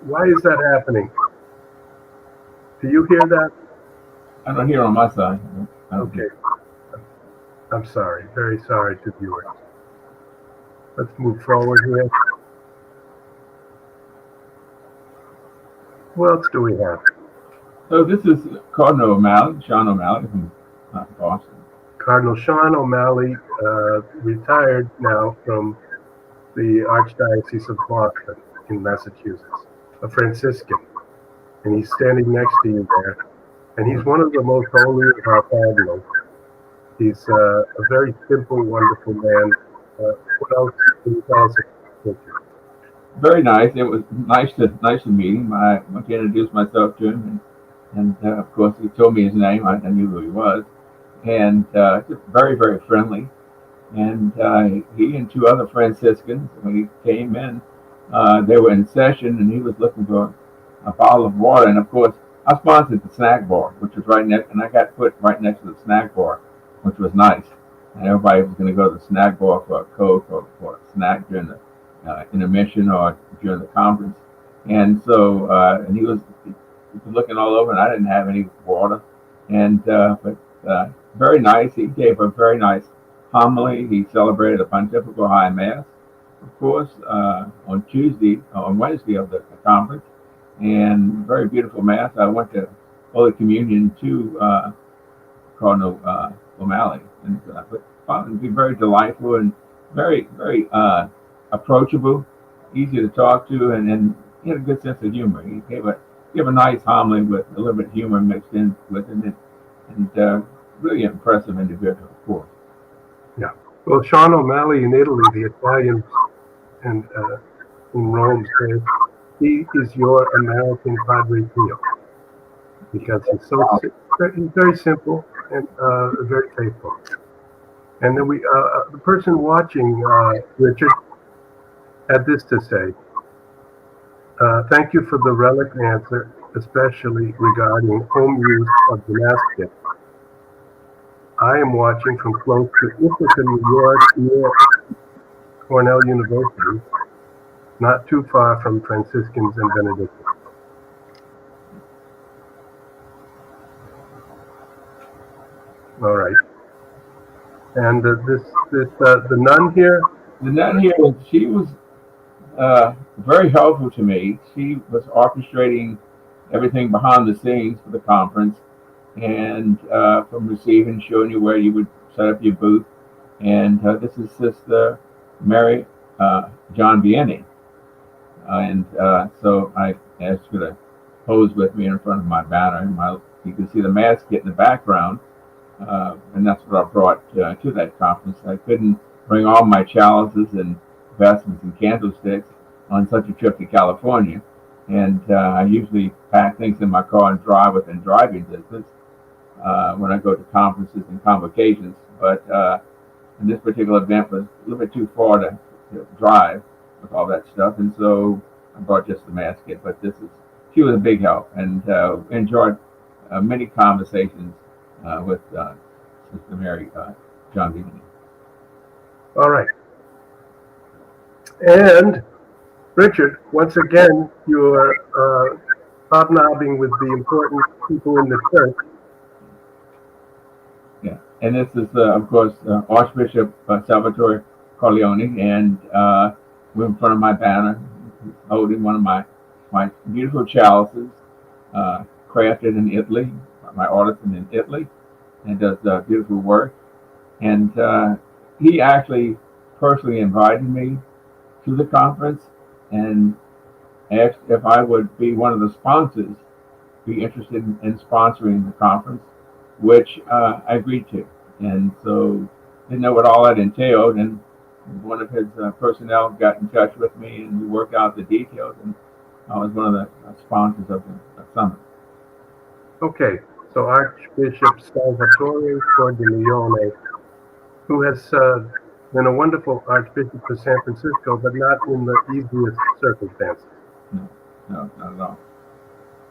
A: Why is that happening? Do you hear that?
B: I don't hear on my side.
A: Okay. I'm sorry. Very sorry to viewers. Let's move forward here. What else do we have?
B: So this is Cardinal O'Malley, Sean O'Malley from Boston.
A: Cardinal Sean O'Malley, retired now from the Archdiocese of Boston in Massachusetts, a Franciscan. And he's standing next to you there. And he's one of the most holy of our cardinals. He's a very simple, wonderful man. What else can you tell us about him?
B: Very nice. It was nice to meet him. I went to introduce myself to him, and of course he told me his name. I knew who he was, and just very, very friendly. And he and two other Franciscans, when he came in, they were in session, and he was looking for a bottle of water. And of course, I sponsored the snack bar, which was right next, and I got put right next to the snack bar, which was nice. And everybody was going to go to the snack bar for a Coke or for a snack during the intermission or during the conference. And so, and he was looking all over, and I didn't have any water. And but very nice. He gave a very nice homily. He celebrated a pontifical high mass, of course, on Wednesday of the conference, and very beautiful mass. I went to Holy Communion to Cardinal O'Malley, and found him to be very delightful and very, very approachable, easy to talk to, and he had a good sense of humor. He gave a give a nice homily with a little bit of humor mixed in with it, and really impressive individual, of course.
A: Yeah. Well, Sean O'Malley in Italy, the Italians and in Rome say he is your American Padre Pio because he's very simple and very faithful. And then the person watching, Richard, had this to say. Thank you for the relic answer, especially regarding home use of the mass kit. I am watching from close to Ithaca, New York, near Cornell University, not too far from Franciscans and Benedictines. All right. And the nun here.
B: The nun here, she was very helpful to me. She was orchestrating everything behind the scenes for the conference, and from receiving, showing you where you would set up your booth. And this is Sister Mary John Vianney. And so I asked her to pose with me in front of my banner. You can see the mass kit in the background, and that's what I brought to that conference. I couldn't bring all my chalices and vestments and candlesticks on such a trip to California. And I usually pack things in my car and drive within driving distance when I go to conferences and convocations. But and this particular event was a little bit too far to drive with all that stuff, and so I brought just the mass kit. But she was a big help, and enjoyed many conversations with Sister Mary John Vianney.
A: All right. And Richard, once again, you're hobnobbing with the important people in the church.
B: Yeah, and this is, of course, Archbishop Salvatore Corleone, and we're in front of my banner, holding one of my beautiful chalices, crafted in Italy, my artisan in Italy, and does beautiful work. And he actually personally invited me to the conference and asked if I would be one of the sponsors, be interested in sponsoring the conference, which I agreed to. And so didn't know what all that entailed, and one of his personnel got in touch with me, and we worked out the details, and I was one of the sponsors of the summit.
A: Okay, so Archbishop Salvatore Cordileone, who has been a wonderful Archbishop for San Francisco, but not in the easiest circumstances.
B: No, not at all.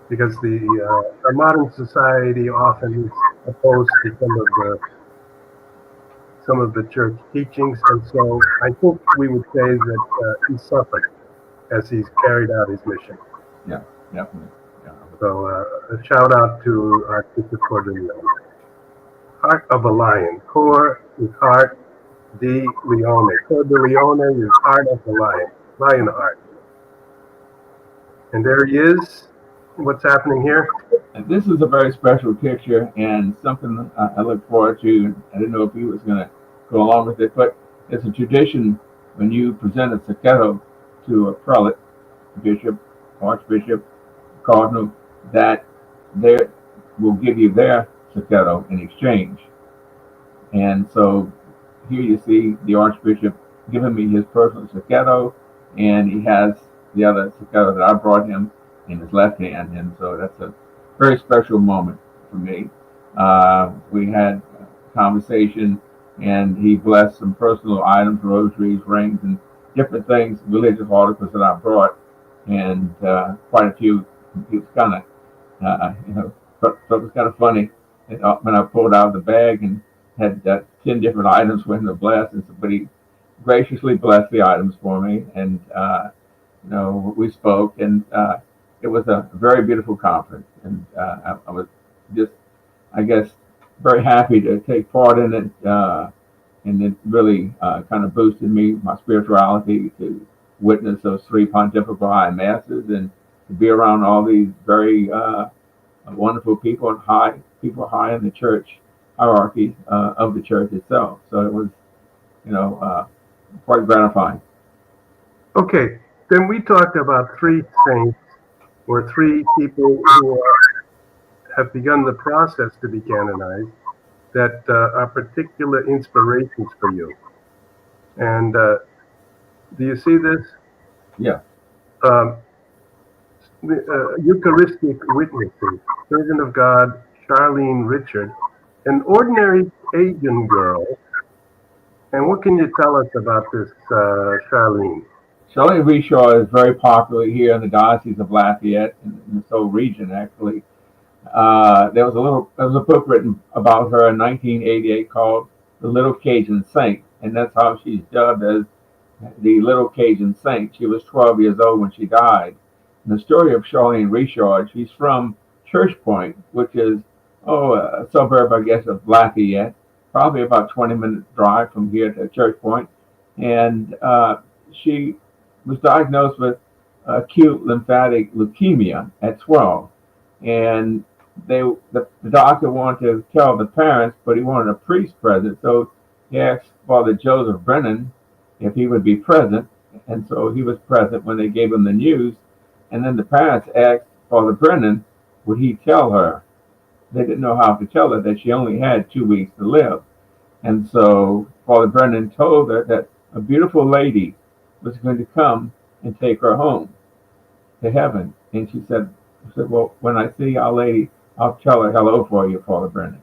A: Because our modern society often is opposed to some of the church teachings, and so I think we would say that he suffered as he's carried out his mission.
B: Yeah, definitely. Yeah.
A: So a shout out to Archbishop Cordileone. Heart of a lion. Cor is heart. De Leone. Cordileone is heart of the lion. Lion heart. And there he is. What's happening here?
B: And this is a very special picture and something I look forward to. I didn't know if he was going to go along with it, but it's a tradition when you present a sacchetto to a prelate, bishop, archbishop, cardinal, that they will give you their sacchetto in exchange. And so here you see the archbishop giving me his personal sacchetto, and he has the other sacchetto that I brought him in his left hand, and so that's a very special moment for me. We had a conversation, and he blessed some personal items, rosaries, rings, and different things, religious articles that I brought, and quite a few. He was kind of, thought it was kind of funny when I pulled out of the bag and had 10 different items for him to bless, and but he graciously blessed the items for me, and we spoke, and it was a very beautiful conference, and I was just, I guess, very happy to take part in it, and it really kind of boosted my spirituality to witness those 3 pontifical high masses and to be around all these very wonderful people high in the church hierarchy of the church itself. So it was, quite gratifying.
A: Okay, then we talked about 3 saints or three people who have begun the process to be canonized that are particular inspirations for you. And do you see this?
B: Yeah.
A: Um, Eucharistic witnesses, Servant of God, Charlene Richard, an ordinary Asian girl. And what can you tell us about this Charlene?
B: Shelley Reshaw is very popular here in the Diocese of Lafayette, in this whole region, actually. There was a book written about her in 1988 called The Little Cajun Saint, and that's how she's dubbed as the Little Cajun Saint. She was 12 years old when she died. And the story of Charlene Richard, she's from Church Point, which is, a suburb, I guess, of Lafayette, probably about 20-minute drive from here to Church Point. And she was diagnosed with acute lymphatic leukemia at 12. And the doctor wanted to tell the parents, but he wanted a priest present. So he asked Father Joseph Brennan if he would be present. And so he was present when they gave him the news. And then the parents asked Father Brennan, would he tell her? They didn't know how to tell her that she only had 2 weeks to live. And so Father Brennan told her that a beautiful lady was going to come and take her home to heaven. And she said, well, when I see Our Lady, I'll tell her hello for you, Father Brennan.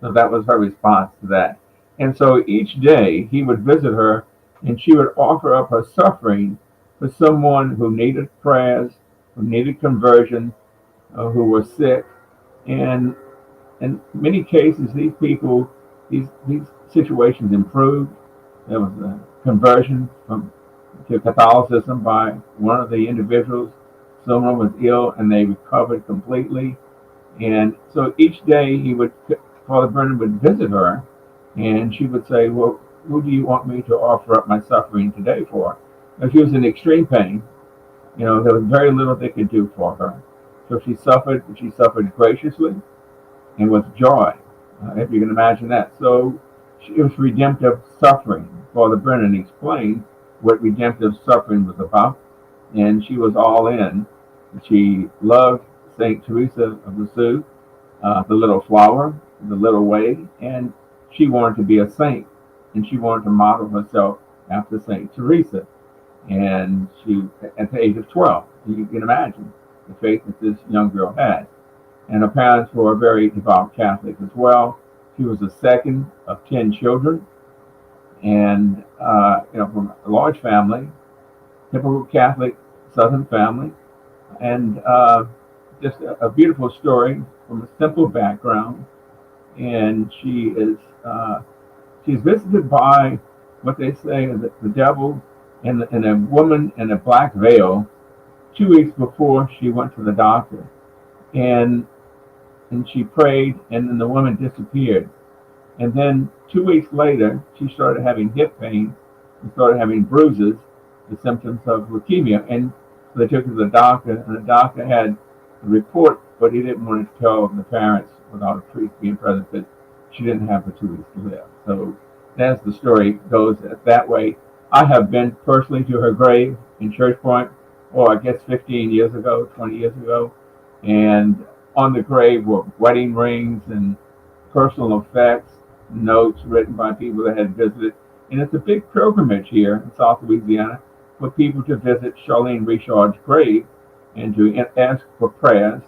B: So that was her response to that. And so each day he would visit her and she would offer up her suffering for someone who needed prayers, who needed conversion, who were sick. And in many cases, these situations improved. There was a conversion to Catholicism by one of the individuals. Someone was ill and they recovered completely. And so each day Father Brennan would visit her and she would say, well, who do you want me to offer up my suffering today for? If she was in extreme pain, there was very little they could do for her. So she suffered graciously and with joy, if you can imagine that. So it was redemptive suffering. Father Brennan explained what redemptive suffering was about, and she was all in. She loved St. Teresa of Lisieux, the little flower, the little way, and she wanted to be a saint, and she wanted to model herself after St. Teresa. And she, at the age of 12, you can imagine the faith that this young girl had. And her parents were very devout Catholics as well. She was the second of 10 children, and from a large family, typical Catholic Southern family, and just a beautiful story from a simple background. And she's visited by what they say is the devil and a woman in a black veil 2 weeks before she went to the doctor. And she prayed, and then the woman disappeared. And then 2 weeks later, she started having hip pain and started having bruises, the symptoms of leukemia. And so they took her to the doctor, and the doctor had a report, but he didn't want to tell the parents without a priest being present that she didn't have the 2 weeks to live. So as the story goes that way. I have been personally to her grave in Church Point, I guess 15 years ago, 20 years ago. And on the grave were wedding rings and personal effects, notes written by people that had visited. And it's a big pilgrimage here in South Louisiana for people to visit Charlene Richard's grave and to ask for prayers.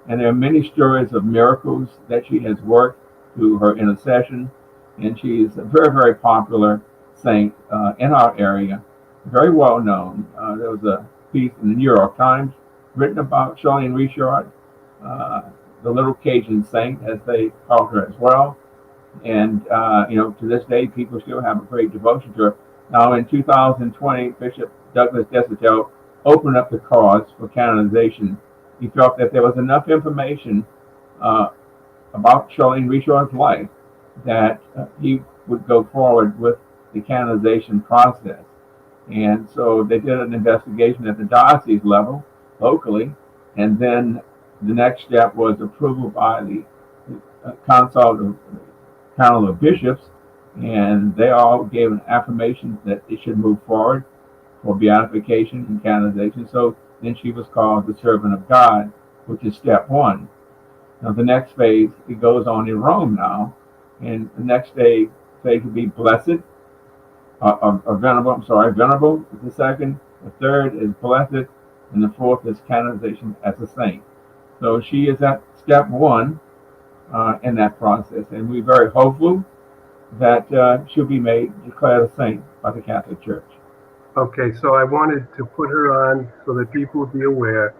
B: And there are many stories of miracles that she has worked through her intercession. And she is a very, very popular saint in our area, very well known. There was a piece in the New York Times written about Charlene Richard, the little Cajun saint, as they called her as well. And, to this day, people still have a great devotion to her. Now, in 2020, Bishop Douglas Desautels opened up the cause for canonization. He felt that there was enough information about Charlene Richard's life that he would go forward with the canonization process. And so they did an investigation at the diocese level, locally, and then the next step was approval by the Council of Bishops, and they all gave an affirmation that it should move forward for beatification and canonization. So then she was called the servant of God, which is step one. Now the next phase, it goes on in Rome now, and the next phase would be blessed, or venerable. I'm sorry, venerable is the second. The third is blessed, and the fourth is canonization as a saint. So she is at step one in that process, and we're very hopeful that she'll be declared a saint by the Catholic Church.
A: Okay, so I wanted to put her on so that people would be aware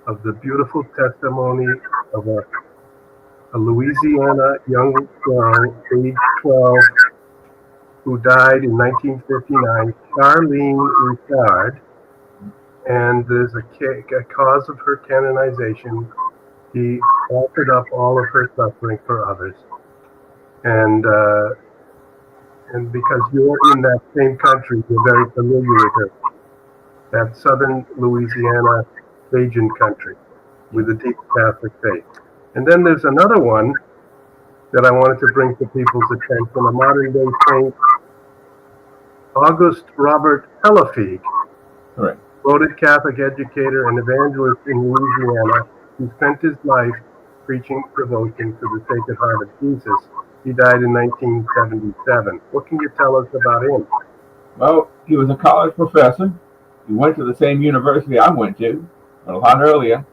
A: of the beautiful testimony of a Louisiana young girl, age 12, who died in 1959, Charlene Richard, and there's a cause of her canonization. She offered up all of her suffering for others. And because you're in that same country, you're very familiar with her. That southern Louisiana Cajun country with a deep Catholic faith. And then there's another one that I wanted to bring to people's attention, a modern day saint, August Robert Helafig,
B: Correct.
A: voted Catholic educator and evangelist in Louisiana, who spent his life preaching devotion to the Sacred Heart of Jesus. He died in 1977. What can you tell us about him?
B: Well, he was a college professor. He went to the same university I went to, but a lot earlier.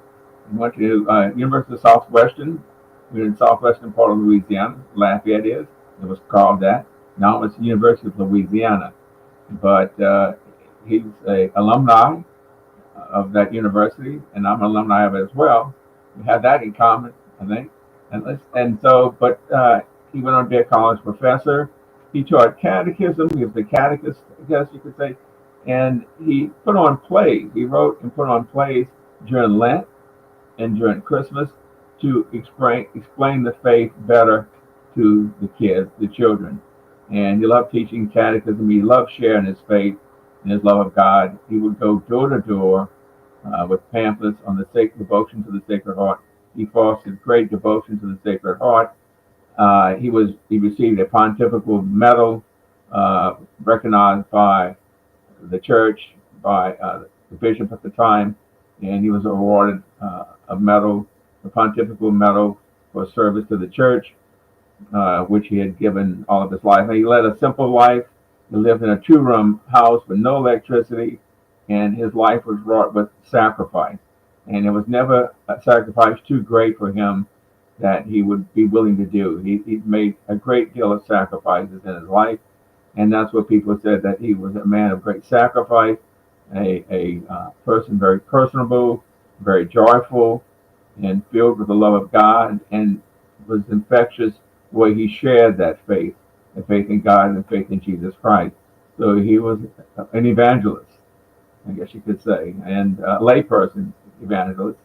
B: He went to University of Southwestern. We're in southwestern part of Louisiana. Lafayette is. It was called that. Now it's the University of Louisiana. But he's an alumni of that university, and I'm an alumni of it as well. We have that in common, I think. But he went on to be a college professor. He taught catechism. He was the catechist, I guess you could say. And he put on plays. He wrote and put on plays during Lent and during Christmas to explain the faith better to the kids, the children. And he loved teaching catechism. He loved sharing his faith and his love of God. He would go door to door with pamphlets on the sacred devotion to the Sacred Heart. He fostered great devotion to the Sacred Heart. He received a pontifical medal recognized by the church, by the bishop at the time, and he was awarded a medal, a pontifical medal for service to the church, which he had given all of his life. And he led a simple life. He lived in a 2-room house with no electricity, and his life was wrought with sacrifice. And there was never a sacrifice too great for him that he would be willing to do. He made a great deal of sacrifices in his life, and that's what people said, that he was a man of great sacrifice, a person very personable, very joyful, and filled with the love of God, and was infectious the way he shared that faith in God and faith in Jesus Christ. So he was an evangelist, I guess you could say, and a layperson evangelist.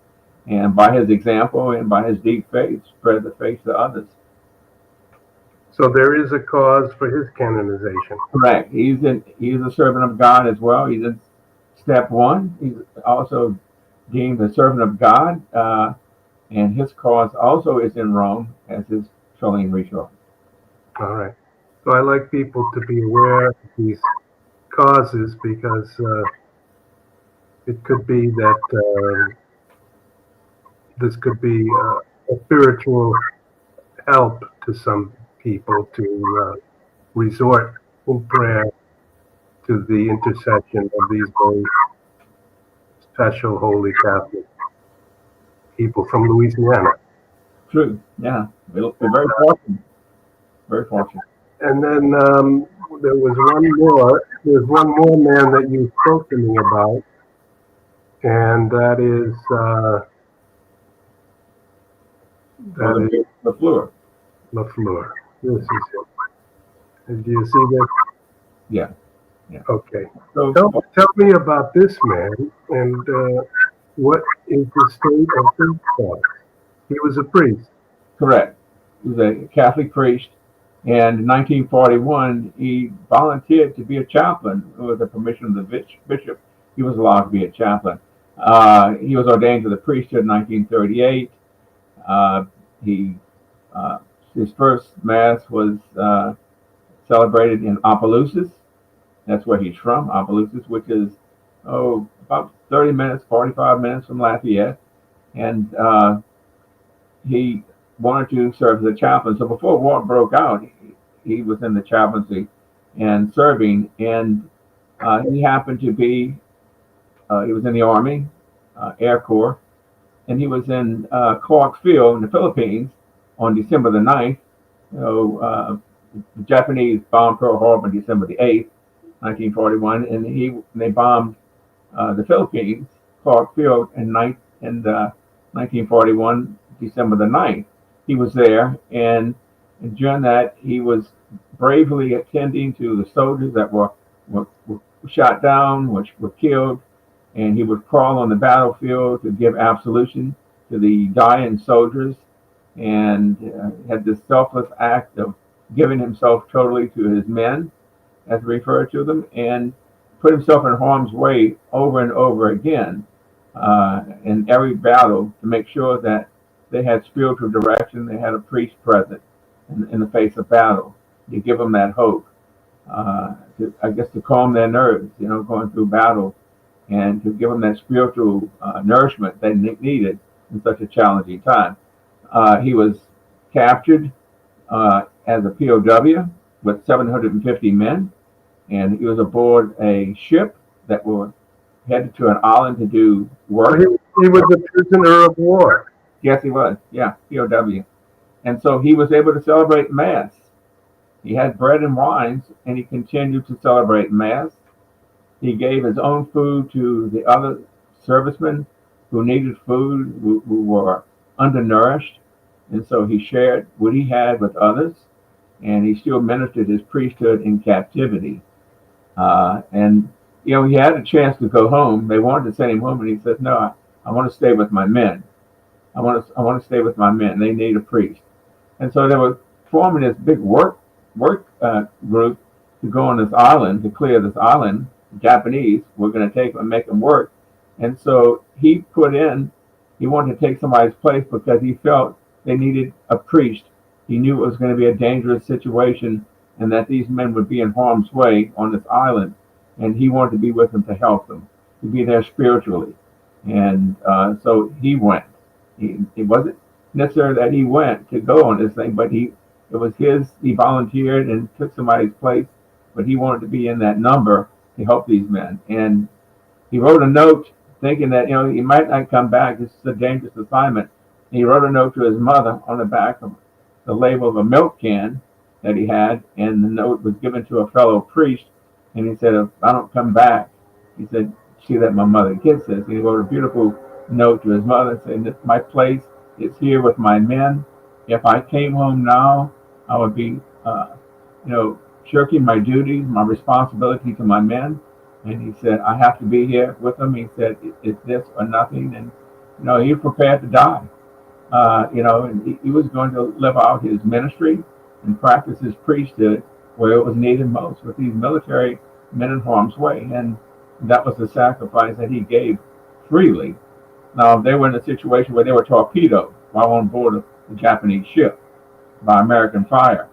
B: And by his example and by his deep faith, spread the faith to others.
A: So there is a cause for his canonization.
B: Correct. He's a servant of God as well. He's in step one. He's also deemed a servant of God, and his cause also is in Rome, as is Charlene Richard.
A: All right. So I like people to be aware of these causes, because it could be that this could be a spiritual help to some people to resort in prayer to the intercession of these very special holy Catholic people from Louisiana.
B: True. Yeah. We're very fortunate. Very fortunate.
A: And then there was one more man that you spoke to me about, and that is
B: LaFleur.
A: LaFleur. This is it. And do you see this?
B: Yeah.
A: Okay.
B: So
A: Tell me about this man, and what is the state of his thoughts? He was a priest.
B: correct. He was a Catholic priest. And in 1941, he volunteered to be a chaplain with the permission of the bishop. He was allowed to be a chaplain. He was ordained to the priesthood in 1938. His first mass was celebrated in Opelousas. That's where he's from, Opelousas, which is about 30 minutes, 45 minutes from Lafayette, and he wanted to serve as a chaplain. So before war broke out, he was in the chaplaincy and serving, and he happened to be, he was in the Army, Air Corps, and he was in Clark Field in the Philippines on December the 9th. The Japanese bombed Pearl Harbor on December the 8th, 1941, and they bombed the Philippines, Clark Field, in 1941, December the 9th. He was there, and during that, he was bravely attending to the soldiers that were shot down, which were killed, and he would crawl on the battlefield to give absolution to the dying soldiers, and had this selfless act of giving himself totally to his men, as we refer to them, and put himself in harm's way over and over again in every battle to make sure that they had spiritual direction, they had a priest present in the face of battle to give them that hope, to calm their nerves, going through battle, and to give them that spiritual nourishment they needed in such a challenging time. He was captured as a POW with 750 men, and he was aboard a ship that were headed to an island to do work.
A: He was a prisoner of war.
B: Yes, he was. Yeah, POW. And so he was able to celebrate Mass. He had bread and wines, and he continued to celebrate Mass. He gave his own food to the other servicemen who needed food, who were undernourished. And so he shared what he had with others, and he still ministered his priesthood in captivity. He had a chance to go home. They wanted to send him home, and he said, "No, I want to stay with my men. I want to stay with my men. They need a priest." And so they were forming this big work group to go on this island, to clear this island. The Japanese were going to take and make them work. And so he wanted to take somebody's place because he felt they needed a priest. He knew it was going to be a dangerous situation and that these men would be in harm's way on this island. And he wanted to be with them to help them, to be there spiritually. And so he went. It wasn't necessarily that he went to go on this thing, but it was he volunteered and took somebody's place, but he wanted to be in that number to help these men. And he wrote a note thinking that, he might not come back. This is a dangerous assignment. And he wrote a note to his mother on the back of the label of a milk can that he had, and the note was given to a fellow priest. And he said, "If I don't come back," he said, "see that my mother gets this." And he wrote a beautiful note to his mother saying that my place is here with my men. If I came home now, I would be, shirking my duties, my responsibility to my men. And he said, I have to be here with them. He said, it's this or nothing. And, he was prepared to die. And he was going to live out his ministry and practice his priesthood where it was needed most, with these military men in harm's way. And that was the sacrifice that he gave freely. Now, they were in a situation where they were torpedoed while on board of the Japanese ship by American fire.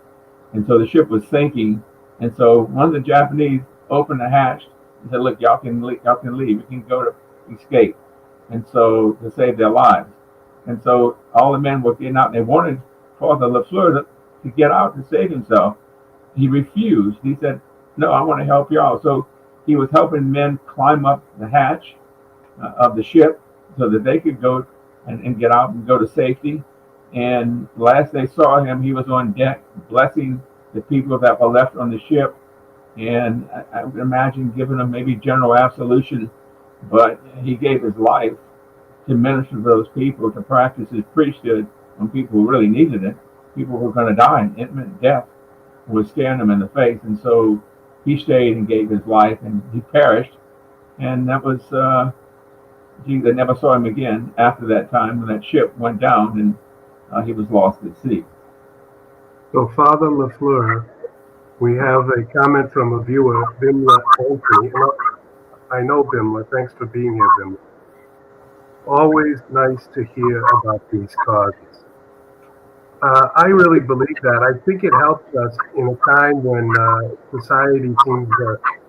B: And so the ship was sinking. And so one of the Japanese opened the hatch and said, "Look, y'all can leave. You can go to escape." And so to save their lives. And so all the men were getting out, and they wanted Father Lafleur to get out and save himself. He refused. He said, "No, I want to help y'all." So he was helping men climb up the hatch of the ship so that they could go and get out and go to safety. And last they saw him, he was on deck blessing the people that were left on the ship. And I would imagine giving them maybe general absolution, but he gave his life to minister to those people, to practice his priesthood on people who really needed it. People who were going to die, and imminent death was staring them in the face. And so he stayed and gave his life, and he perished. And that was, they never saw him again after that time when that ship went down and he was lost at sea.
A: So, Father Lafleur, we have a comment from a viewer, Bimla Olney. I know Bimla. Thanks for being here, Bimla. Always nice to hear about these causes. I really believe that. I think it helps us in a time when society seems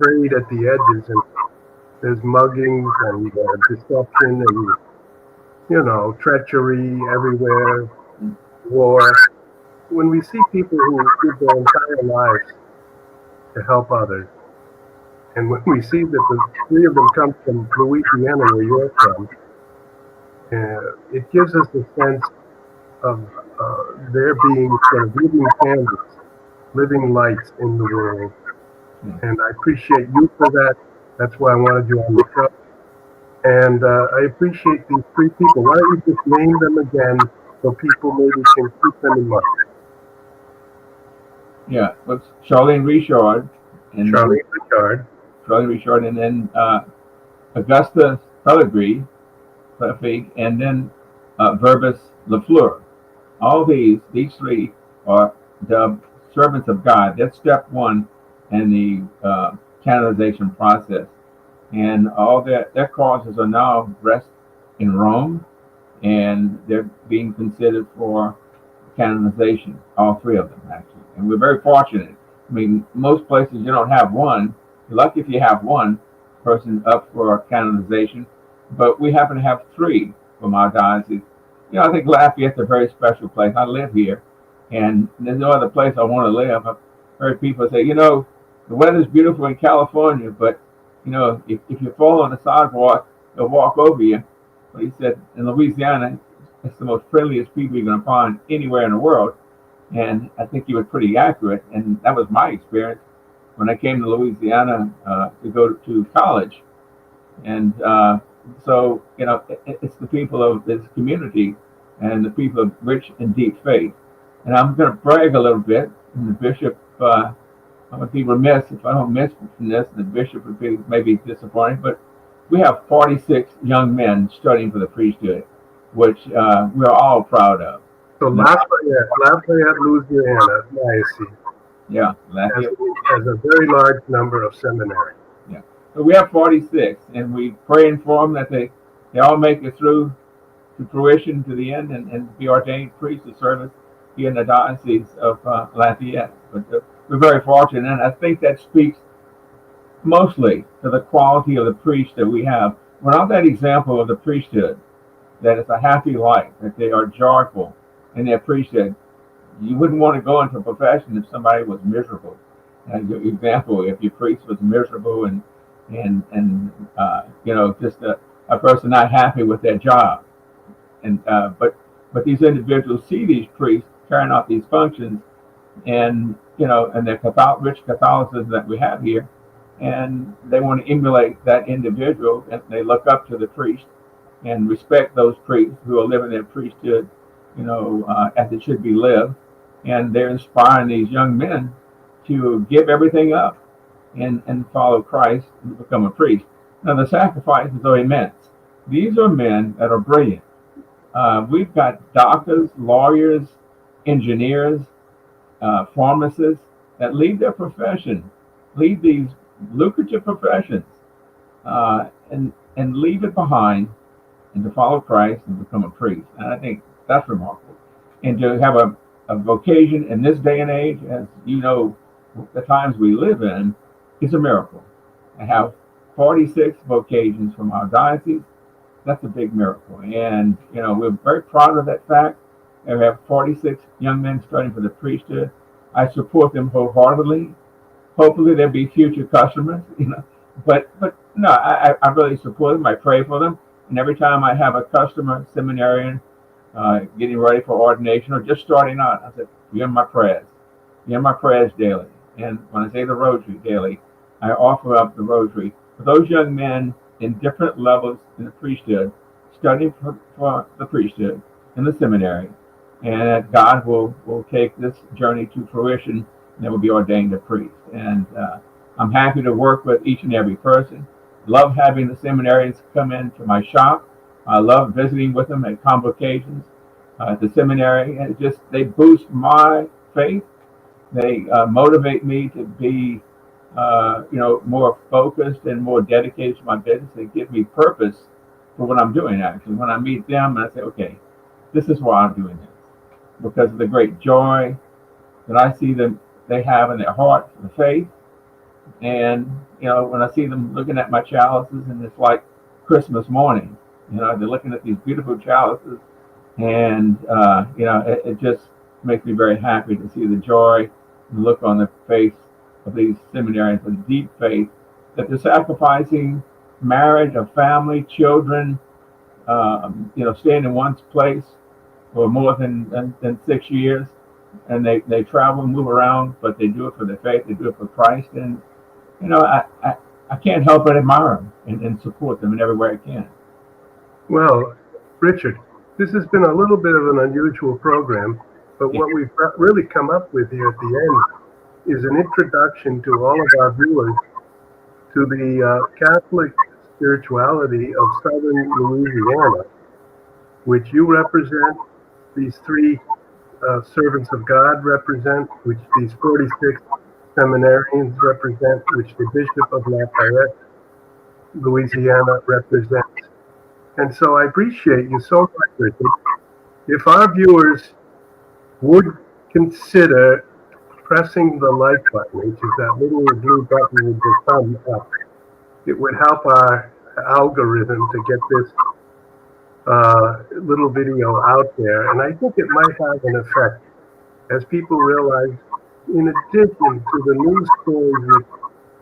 A: frayed at the edges, and there's muggings and deception and, treachery everywhere, war. When we see people who give their entire lives to help others, and when we see that the three of them come from Louisiana, where you're from, it gives us a sense of their being sort of living candles, living lights in the world. And I appreciate you for that. That's why I wanted you on the show. And I appreciate these three people. Why don't you just name them again so people maybe can keep them in mind?
B: Yeah, it's Charlene Richard. And
A: Charlene Richard.
B: Charlene Richard, and then Augusta Pellegrini, and then Verbus Lafleur. All these three are dubbed servants of God. That's step one in the canonization process. And all their causes are now rest in Rome, and they're being considered for canonization, all three of them, actually. And we're very fortunate. I mean, most places you don't have one. You're lucky if you have one person up for canonization, but we happen to have three from our diocese. I think Lafayette's a very special place. I live here, and there's no other place I want to live. I've heard people say, the weather's beautiful in California, but, if you fall on the sidewalk, they'll walk over you. But he said, in Louisiana, it's the most friendliest people you're going to find anywhere in the world. And I think he was pretty accurate. And that was my experience when I came to Louisiana to go to college. And so, it's the people of this community and the people of rich and deep faith. And I'm going to brag a little bit. And the bishop, I would be remiss if I don't mention this. The bishop would be maybe disappointed, but we have 46 young men studying for the priesthood, which we're all proud of.
A: So Lafayette, Louisiana, diocese.
B: Yeah, Lafayette
A: has a very large number of seminaries.
B: Yeah, so we have 46, and we praying for them that they all make it through to fruition to the end and be ordained priests of service here in the diocese of Lafayette. But we're very fortunate, and I think that speaks mostly to the quality of the priest that we have. We're not that example of the priesthood that it's a happy life, that they are joyful in their priesthood. You wouldn't want to go into a profession if somebody was miserable. As an example, if your priest was miserable and just a person not happy with their job. And but these individuals see these priests carrying out these functions, and and their rich Catholicism that we have here, and they want to emulate that individual, and they look up to the priest and respect those priests who are living their priesthood, as it should be lived. And they're inspiring these young men to give everything up and follow Christ and become a priest. Now, the sacrifices are immense. These are men that are brilliant. We've got doctors, lawyers, engineers, pharmacists that leave their profession, leave these lucrative professions, and leave it behind and to follow Christ and become a priest. And I think that's remarkable. And to have a vocation in this day and age, as the times we live in, is a miracle. I have 46 vocations from our diocese. That's a big miracle. And, we're very proud of that fact. And we have 46 young men studying for the priesthood. I support them wholeheartedly. Hopefully there'll be future customers, but no, I really support them. I pray for them. And every time I have a customer, seminarian, getting ready for ordination or just starting out, I said, you're in my prayers. You're in my prayers daily. And when I say the rosary daily, I offer up the rosary for those young men in different levels in the priesthood, studying for the priesthood in the seminary, and that God will take this journey to fruition and they will be ordained a priest. And I'm happy to work with each and every person. Love having the seminarians come into my shop. I love visiting with them at convocations at the seminary. And they boost my faith. They motivate me to be, more focused and more dedicated to my business. They give me purpose for what I'm doing, actually. When I meet them, I say, okay, this is why I'm doing this. Because of the great joy that I see them they have in their heart for the faith, And when I see them looking at my chalices, and it's like Christmas morning, they're looking at these beautiful chalices, and it just makes me very happy to see the joy and look on the face of these seminarians with deep faith that they're sacrificing marriage, a family, children, staying in one place for more than 6 years, and they travel and move around, but they do it for their faith, they do it for Christ, and I can't help but admire them and support them in every way I can.
A: Well, Richard, this has been a little bit of an unusual program, but what we've really come up with here at the end is an introduction to all of our viewers to the Catholic spirituality of Southern Louisiana, which you represent, these three servants of God represent, which these 46 seminarians represent, which the Bishop of Lafayette, Louisiana represents. And so I appreciate you so much, Richard. If our viewers would consider pressing the like button, which is that little blue button with the thumb up, it would help our algorithm to get this little video out there. And I think it might have an effect as people realize, in addition to the news stories that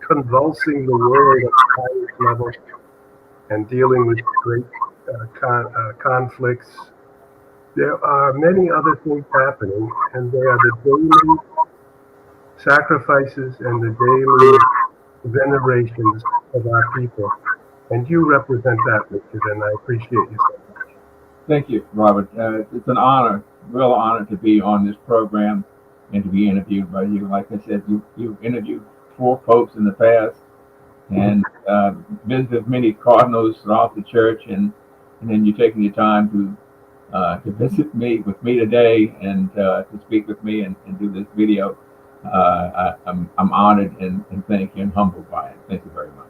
A: convulsing the world at the highest level and dealing with great conflicts, there are many other things happening, and they are the daily sacrifices and the daily venerations of our people. And you represent that, Richard, and I appreciate you so much.
B: Thank you, Robert. It's an honor, real honor to be on this program and to be interviewed by you. Like I said, you interviewed 4 popes in the past, and visited many cardinals throughout the church, and then you're taking your time to visit me with me today and to speak with me and do this video. I'm honored and thank you and humbled by it. Thank you very much.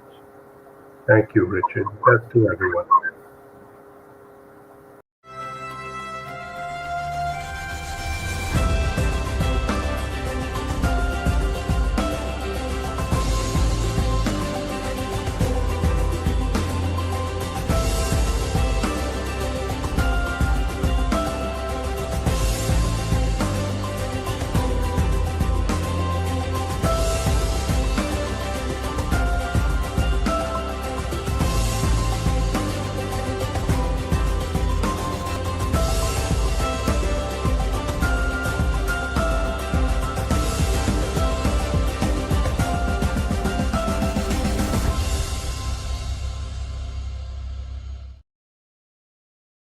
A: Thank you, Richard. Best to everyone.